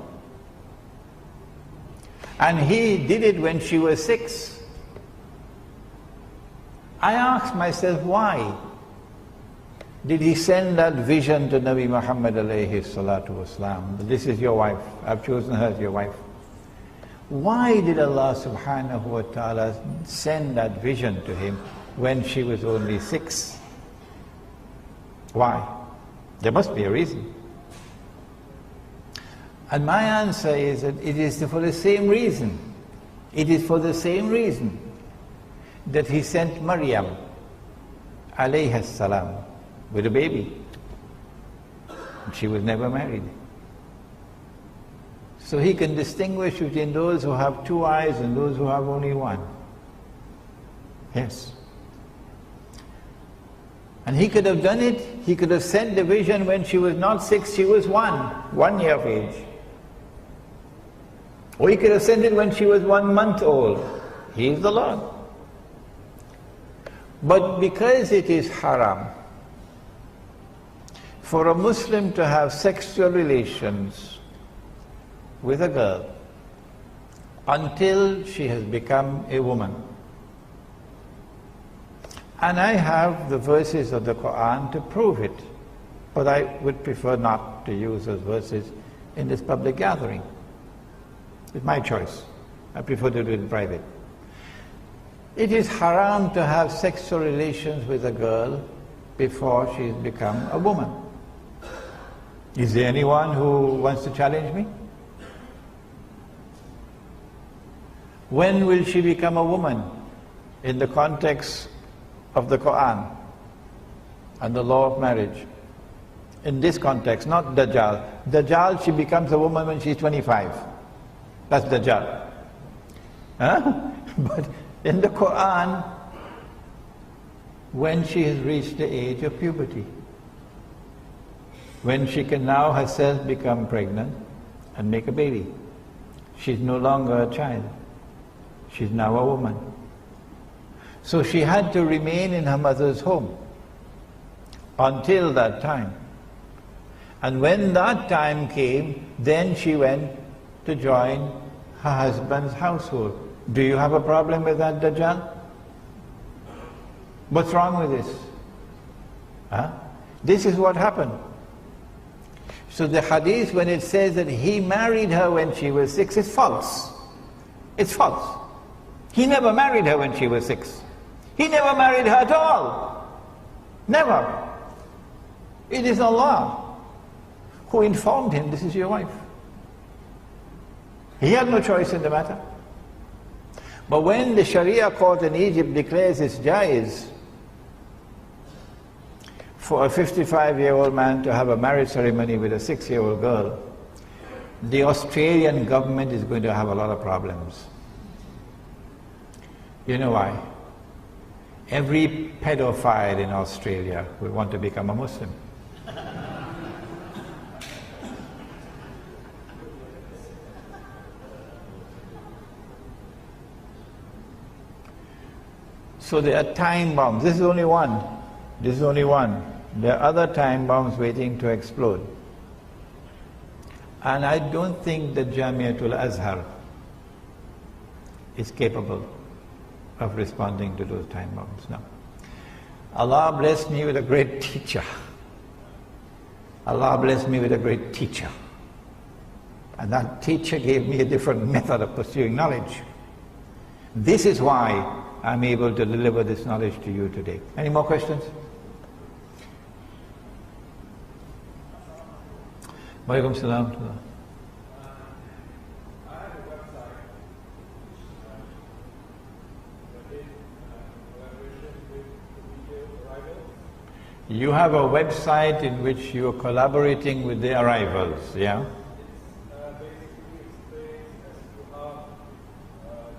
And He did it when she was 6. I asked myself, why did He send that vision to Nabi Muhammad alayhi salatu wasalam? This is your wife, I've chosen her as your wife. Why did Allah subhanahu wa ta'ala send that vision to him when she was only 6? Why? There must be a reason. And my answer is that it is for the same reason. It is for the same reason that he sent Maryam alayhi salam with a baby. She was never married. So he can distinguish between those who have two eyes and those who have only one. Yes. And he could have done it, he could have sent the vision when she was not 6, she was 1 year of age. Or he could have sent it when she was 1 month old. He is the Lord. But because it is haram for a Muslim to have sexual relations with a girl until she has become a woman. And I have the verses of the Quran to prove it, but I would prefer not to use those verses in this public gathering. It's my choice. I prefer to do it in private. It is haram to have sexual relations with a girl before she's become a woman. Is there anyone who wants to challenge me? When will she become a woman in the context of the Quran and the law of marriage? In this context, not Dajjal. Dajjal, she becomes a woman when she's 25. That's Dajjal. Huh? But in the Quran, when she has reached the age of puberty, when she can now herself become pregnant and make a baby, she's no longer a child. She's now a woman. So she had to remain in her mother's home until that time. And when that time came, then she went to join her husband's household. Do you have a problem with that, Dajjal? What's wrong with this? Huh? This is what happened. So the hadith, when it says that he married her when she was 6, is false. It's false. He never married her when she was 6. He never married her at all. Never. It is Allah who informed him, this is your wife. He had no choice in the matter. But when the Sharia court in Egypt declares it's jaiz for a 55-year-old man to have a marriage ceremony with a 6-year-old girl, the Australian government is going to have a lot of problems. You know why? Every pedophile in Australia will want to become a Muslim. So there are time bombs. This is only one. This is only one. There are other time bombs waiting to explode. And I don't think that Jamiatul Azhar is capable of responding to those time bombs. No. Allah blessed me with a great teacher. Allah blessed me with a great teacher. And that teacher gave me a different method of pursuing knowledge. This is why I'm able to deliver this knowledge to you today. Any more questions? Walaikum salam. You have a website in which you are collaborating with the arrivals, yeah? Basically explains as to how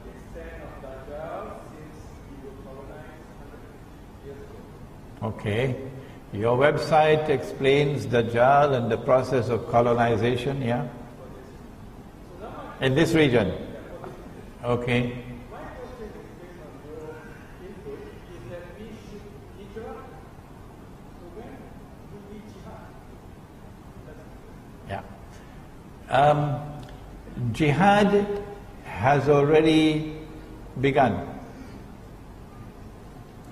the extent of Dajjal since he was colonized 150 years ago. Okay. Your website explains Dajjal and the process of colonization, yeah? In this region? Okay. My question is based on your input, is that we should hijrah. So when do we jihad? Yeah. Jihad has already begun.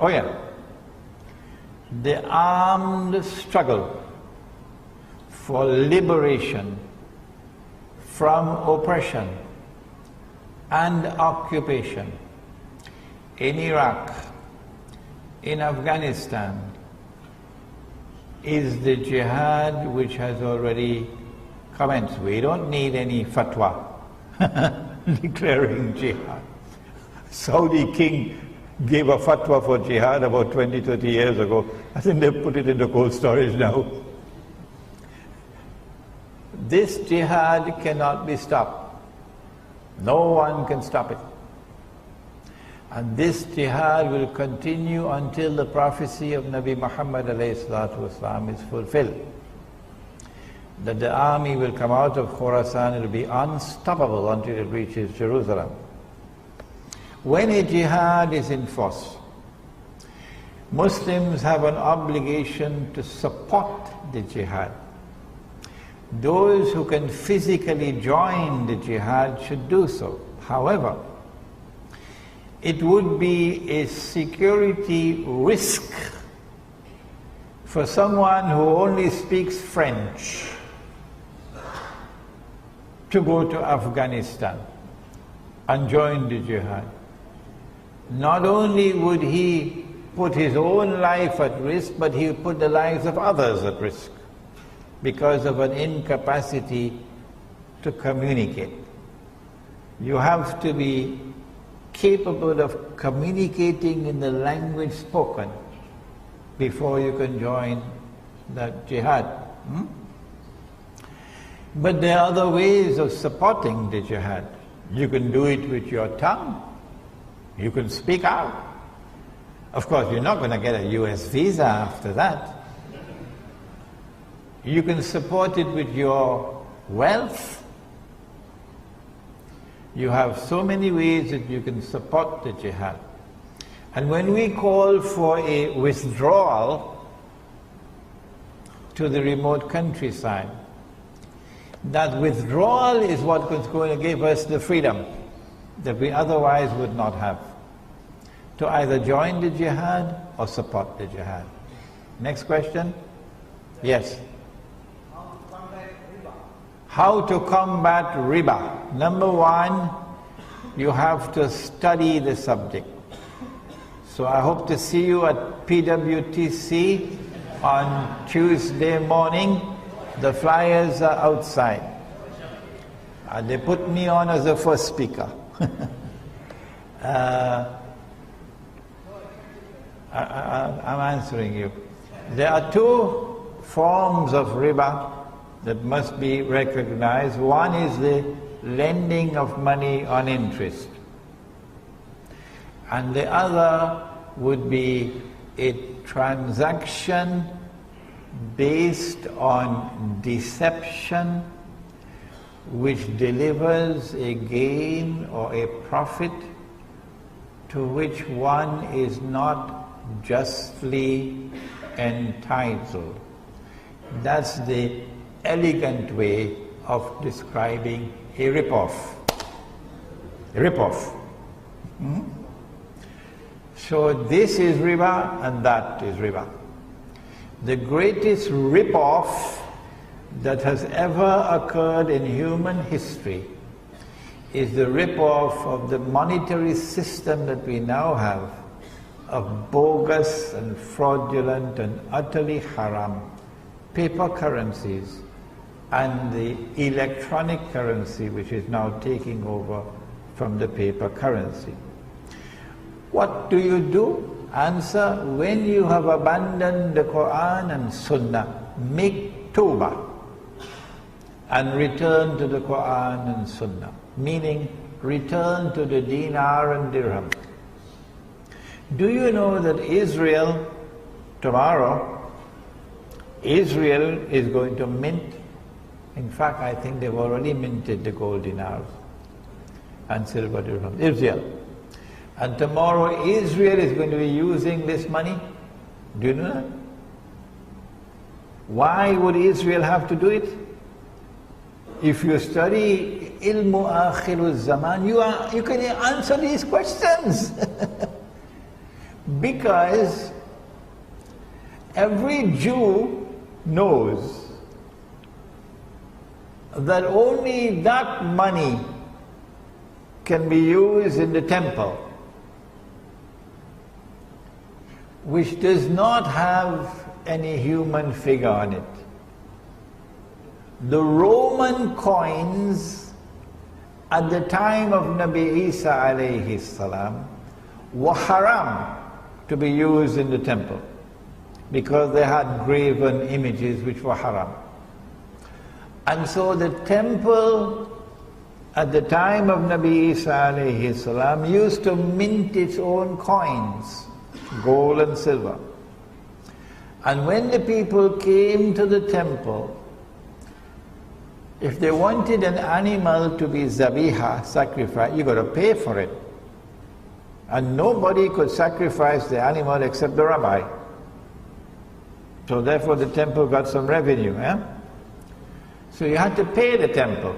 Oh yeah. The armed struggle for liberation from oppression and occupation in Iraq, in Afghanistan, is the jihad which has already comments, we don't need any fatwa declaring jihad. Saudi king gave a fatwa for jihad about 20, 30 years ago. I think they've put it into cold storage now. This jihad cannot be stopped. No one can stop it. And this jihad will continue until the prophecy of Nabi Muhammad ﷺ is fulfilled. That the army will come out of Khorasan, it will be unstoppable until it reaches Jerusalem. When a jihad is in force, Muslims have an obligation to support the jihad. Those who can physically join the jihad should do so. However, it would be a security risk for someone who only speaks French to go to Afghanistan and join the jihad. Not only would he put his own life at risk, but he would put the lives of others at risk because of an incapacity to communicate. You have to be capable of communicating in the language spoken before you can join that jihad. But there are other ways of supporting the jihad. You can do it with your tongue. You can speak out. Of course, you're not going to get a US visa after that. You can support it with your wealth. You have so many ways that you can support the jihad. And when we call for a withdrawal to the remote countryside, that withdrawal is what is going to give us the freedom that we otherwise would not have, to either join the jihad or support the jihad. Next question? Yes. How to combat riba? Number one, you have to study the subject. So I hope to see you at PWTC on Tuesday morning. The flyers are outside. They put me on as the first speaker. I'm answering you. There are two forms of riba that must be recognized. One is the lending of money on interest, and the other would be a transaction based on deception which delivers a gain or a profit to which one is not justly entitled. That's the elegant way of describing a rip-off. A rip-off. So this is riba and that is riba. The greatest rip-off that has ever occurred in human history is the rip-off of the monetary system that we now have, of bogus and fraudulent and utterly haram paper currencies and the electronic currency which is now taking over from the paper currency. What do you do? Answer: when you have abandoned the Quran and Sunnah, make tawbah and return to the Quran and Sunnah, meaning return to the dinar and dirham. Do you know that Israel, tomorrow, Israel is going to mint? In fact, I think they've already minted the gold dinars and silver dirhams. Israel. And tomorrow Israel is going to be using this money. Do you know that? Why would Israel have to do it? If you study ilmu akhirul zaman, you can answer these questions. Because every Jew knows that only that money can be used in the temple, which does not have any human figure on it. the Roman coins at the time of Nabi Isa alayhi salam were haram to be used in the temple because they had graven images which were haram. And so the temple at the time of Nabi Isa alayhi salam used to mint its own coins, gold and silver. And when the people came to the temple, if they wanted an animal to be zabiha, sacrificed, you got to pay for it. And nobody could sacrifice the animal except the rabbi. So therefore the temple got some revenue. So you had to pay the temple.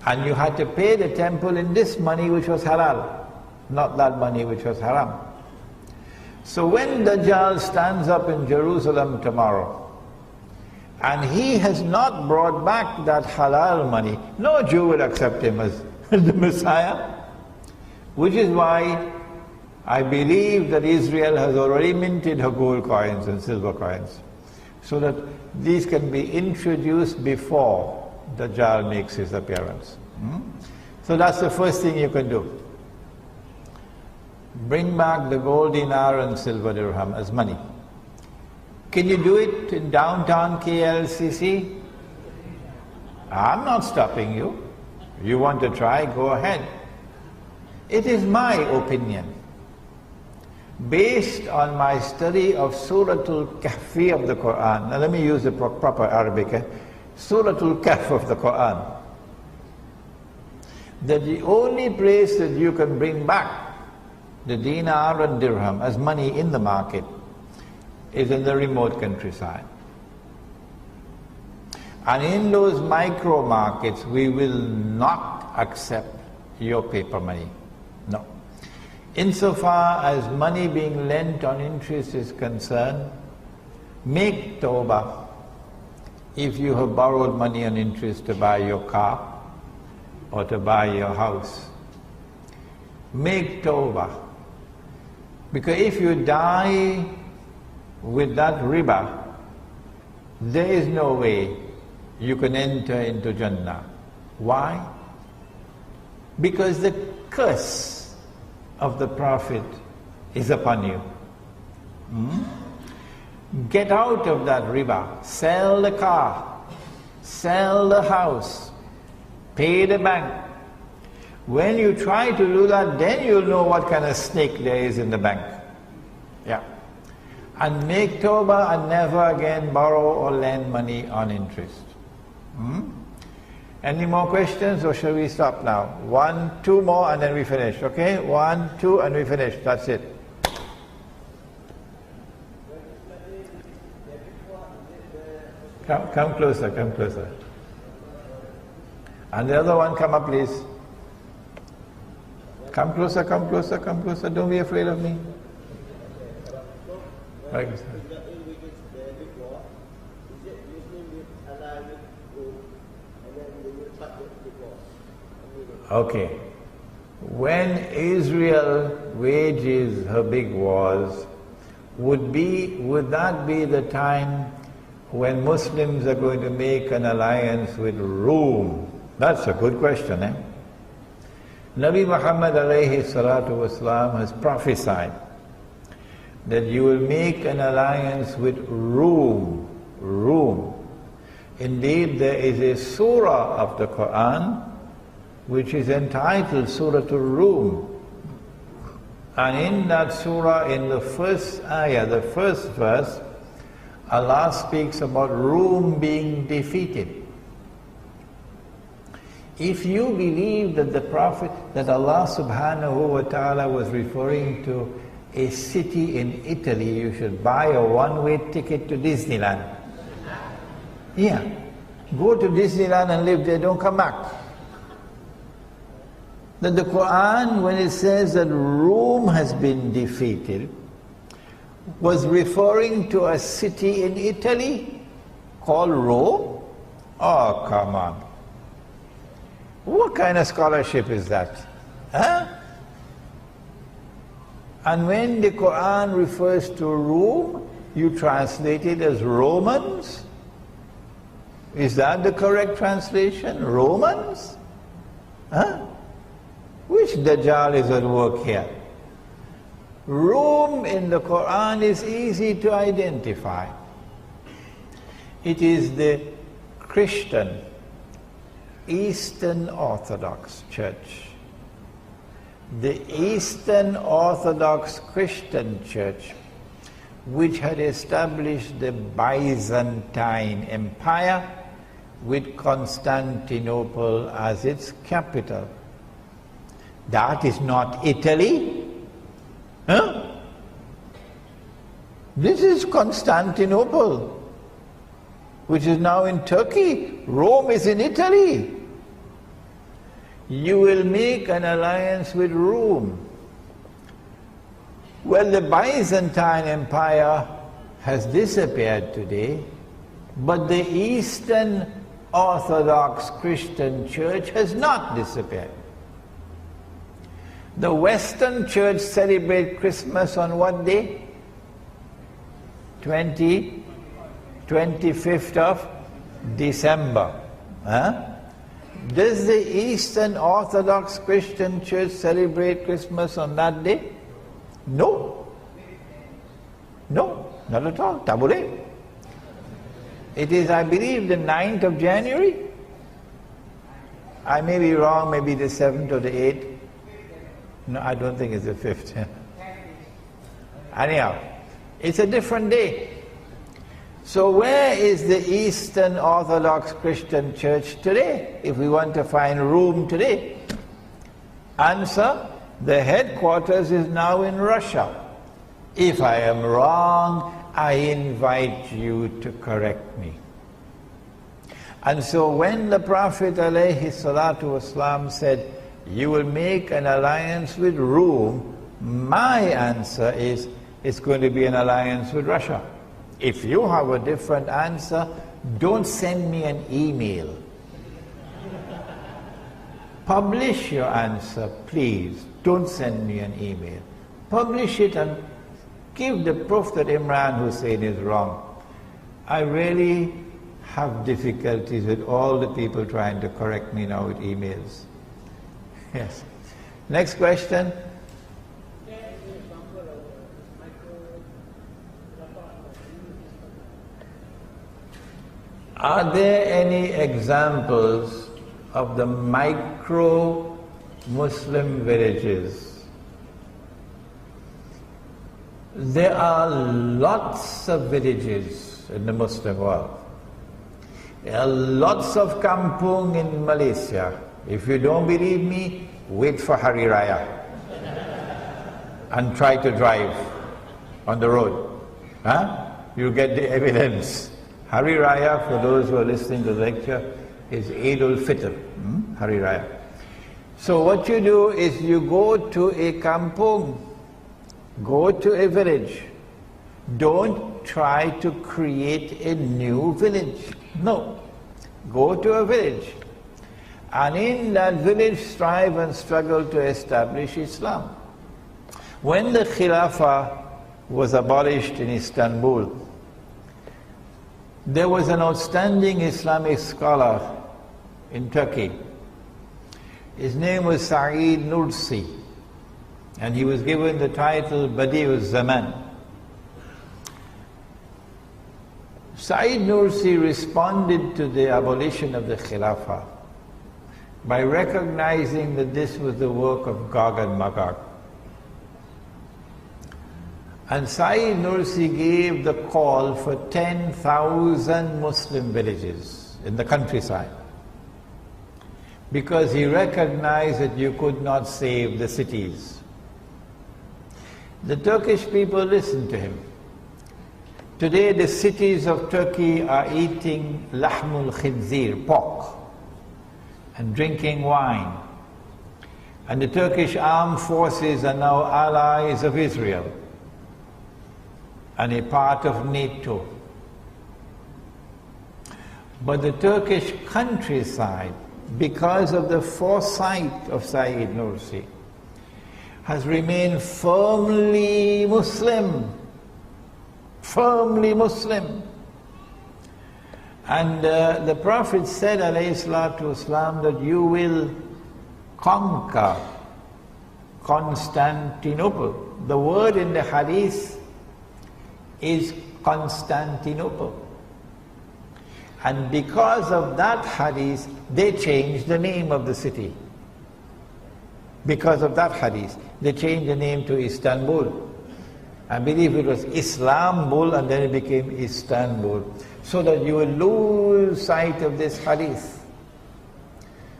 And you had to pay the temple in this money which was halal, not that money which was haram. So when Dajjal stands up in Jerusalem tomorrow, and he has not brought back that halal money, no Jew will accept him as the Messiah. Which is why I believe that Israel has already minted her gold coins and silver coins, so that these can be introduced before Dajjal makes his appearance. So that's the first thing you can do. Bring back the gold dinar and silver dirham as money. Can you do it in downtown KLCC? I'm not stopping you. You want to try, go ahead. It is my opinion, based on my study of Suratul Kahfi of the Quran. Now let me use the proper Arabic. Suratul Kahf of the Quran. That the only place that you can bring back the dinar and dirham as money in the market is in the remote countryside. And in those micro markets, we will not accept your paper money. No. Insofar as money being lent on interest is concerned, make tawbah if you have borrowed money on interest to buy your car or to buy your house. Make tawbah. Because if you die with that riba, there is no way you can enter into Jannah. Why? Because the curse of the Prophet is upon you. Get out of that riba. Sell the car, sell the house, pay the bank. When you try to do that, then you'll know what kind of snake there is in the bank. Yeah. And make tawbah and never again borrow or lend money on interest. Any more questions, or shall we stop now? 1, 2 more and then we finish, okay? 1, 2 and we finish, that's it. Come closer, come closer. And the other one, come up please. Come closer, come closer, come closer, don't be afraid of me. Right. Okay. When Israel wages her big wars, would that be the time when Muslims are going to make an alliance with Rome? That's a good question, eh? Nabi Muhammad alayhi salatu wasalam has prophesied that you will make an alliance with Rome. Indeed, there is a surah of the Quran which is entitled Suratul Rum. And in that surah, in the first ayah, the first verse, Allah speaks about Rome being defeated. If you believe that the Prophet, that Allah subhanahu wa ta'ala was referring to a city in Italy, you should buy a one-way ticket to Disneyland. Yeah. Go to Disneyland and live there, don't come back. That the Quran, when it says that Rome has been defeated, was referring to a city in Italy called Rome? Oh, come on. What kind of scholarship is that? Huh? And when the Quran refers to Rome, you translate it as Romans? Is that the correct translation? Romans? Huh? Which dajjal is at work here? Rome in the Quran is easy to identify. It is the Christian, Eastern Orthodox Church. The Eastern Orthodox Christian Church, which had established the Byzantine Empire with Constantinople as its capital. That is not Italy. Huh? This is Constantinople, which is now in Turkey. Rome is in Italy. You will make an alliance with Rome. Well, the Byzantine Empire has disappeared today, but the Eastern Orthodox Christian Church has not disappeared. The Western Church celebrates Christmas on what day? 25th of December. Huh? Does the Eastern Orthodox Christian Church celebrate Christmas on that day? No. No, not at all. Tabule. It is, I believe, the 9th of January. I may be wrong, maybe the 7th or the 8th. No, I don't think it's the 5th. Anyhow, it's a different day. So where is the Eastern Orthodox Christian Church today, if we want to find Rome today? Answer, the headquarters is now in Russia. If I am wrong, I invite you to correct me. And so when the Prophet ﷺ said, you will make an alliance with Rome, my answer is, it's going to be an alliance with Russia. If you have a different answer, don't send me an email. Publish your answer, please. Don't send me an email. Publish it and give the proof that Imran Hosein is wrong. I really have difficulties with all the people trying to correct me now with emails. Yes. Next question. Are there any examples of the micro-Muslim villages? There are lots of villages in the Muslim world. There are lots of kampung in Malaysia. If you don't believe me, wait for Hari Raya and try to drive on the road. Huh? You'll get the evidence. Hari Raya, for those who are listening to the lecture, is Eid al-Fitr, Hari Raya. So what you do is you go to a kampung, go to a village. Don't try to create a new village. No. Go to a village. And in that village strive and struggle to establish Islam. When the Khilafah was abolished in Istanbul, there was an outstanding Islamic scholar in Turkey. His name was Saeed Nursi, and he was given the title Badi'uz Zaman. Saeed Nursi responded to the abolition of the Khilafah by recognizing that this was the work of Gog and Magog. And Saeed Nursi gave the call for 10,000 Muslim villages in the countryside, because he recognized that you could not save the cities. The Turkish people listened to him. Today the cities of Turkey are eating lahmul khinzir, pork, and drinking wine. And the Turkish armed forces are now allies of Israel and a part of NATO. But the Turkish countryside, because of the foresight of Saeed Nursi, has remained firmly Muslim. Firmly Muslim. And the Prophet said, alayhi salatu wasalam, that you will conquer Constantinople. The word in the hadith is Constantinople. And because of that hadith, they changed the name of the city. Because of that hadith, they changed the name to Istanbul. I believe it was Islambul and then it became Istanbul, so that you will lose sight of this hadith.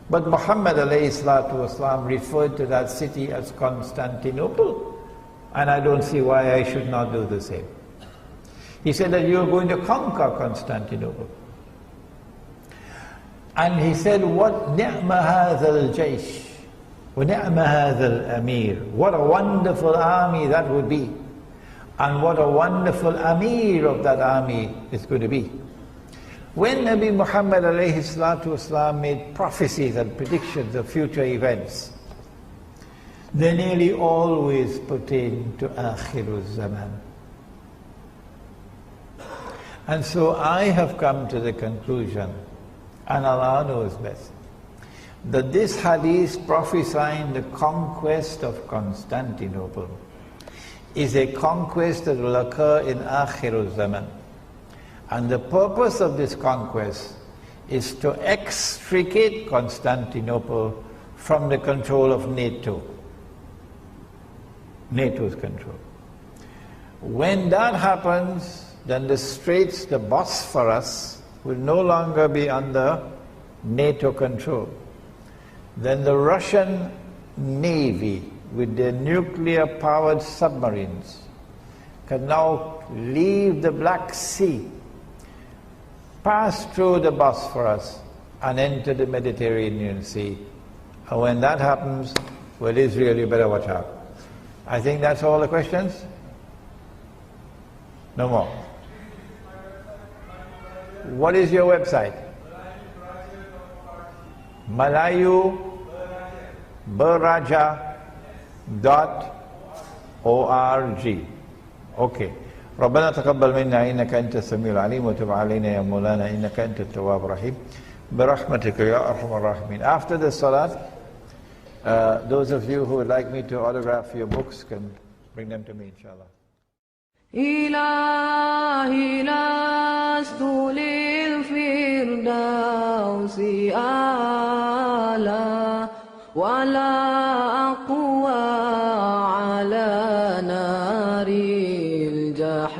But Muhammad alayhi salatu wasalam referred to that city as Constantinople, and I don't see why I should not do the same. He said that you are going to conquer Constantinople. And he said, what ni'ma hadha al-jaysh, wa ni'ma hadha al-amir. What a wonderful army that would be. And what a wonderful amir of that army is going to be. When Nabi Muhammad alayhi salatu wasalam made prophecies and predictions of future events, they nearly always pertain to Akhirul Zaman. And so I have come to the conclusion, and Allah knows best, that this hadith prophesying the conquest of Constantinople is a conquest that will occur in Akhirul Zaman. And the purpose of this conquest is to extricate Constantinople from the control of NATO. NATO's control. When that happens, then the Straits, the Bosphorus, will no longer be under NATO control. Then the Russian Navy, with their nuclear-powered submarines, can now leave the Black Sea, pass through the Bosphorus, and enter the Mediterranean Sea. And when that happens, well, Israel, you better watch out. I think that's all the questions? No more. What is your website? malayuberaja.org. Okay. ربنا تقبل منا إنك أنت السميع العليم وتب علينا يا مولانا إنك أنت التواب الرحيم برحمتك يا أرحم الراحمين. After the salat, those of you who would like me to autograph your books can bring them to me, inshallah. إلهي لست للفردوس أعلى ولا أقوى على نار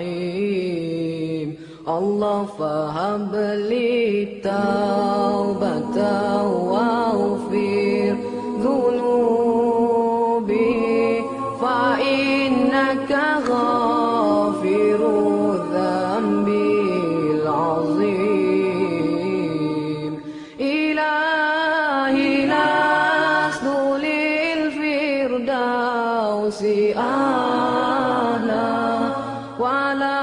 الجحيم الله فهب لي توبة واغفر ذنوبي فإنك غافر الذنب العظيم إلهي لست للفردوس أعلى ولا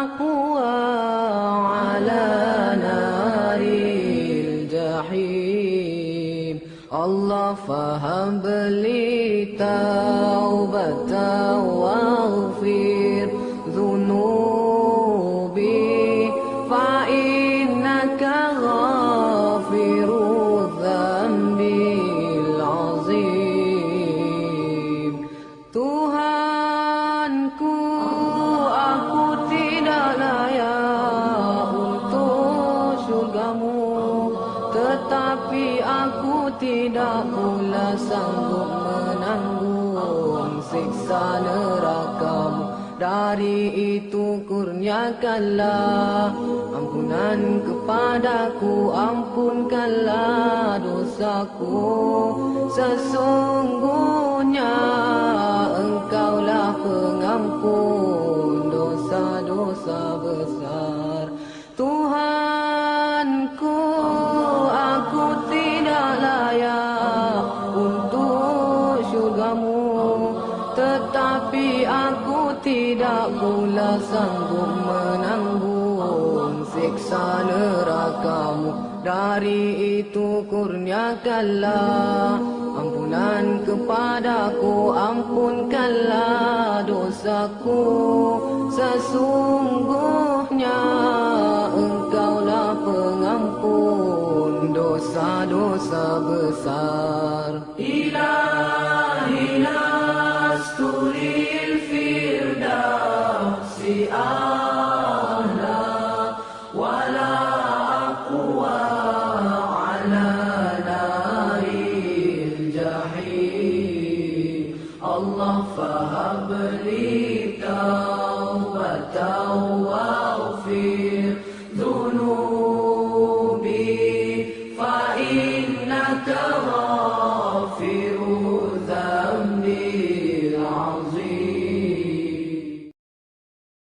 أقوى على نار الجحيم الله فهب لي توبة واغفر ذنوبي فإنك غافر الذنب العظيم Tuhanku aku tidak layak untuk syurgamu tetapi aku tidak pula sanggup menanggung siksa nerakamu. Dari itu kurniakanlah ampunan kepadaku, ampunkanlah dosaku. Sesungguhnya Engkaulah pengampun dosa-dosa besar. Tuhanku, aku tidak layak untuk syurgamu, tetapi aku tidak pula sanggup menanggung siksa nerakamu. Dari itu kurniakanlah ampunan kepadaku, ampunkanlah dosaku. Sesungguhnya Engkaulah dosa-dosa besar. Ilahi nasturil firdausi a'la wala aqwa ala naril jahim. Allah fahabli tawbatan waghfir dhunubi fa innaka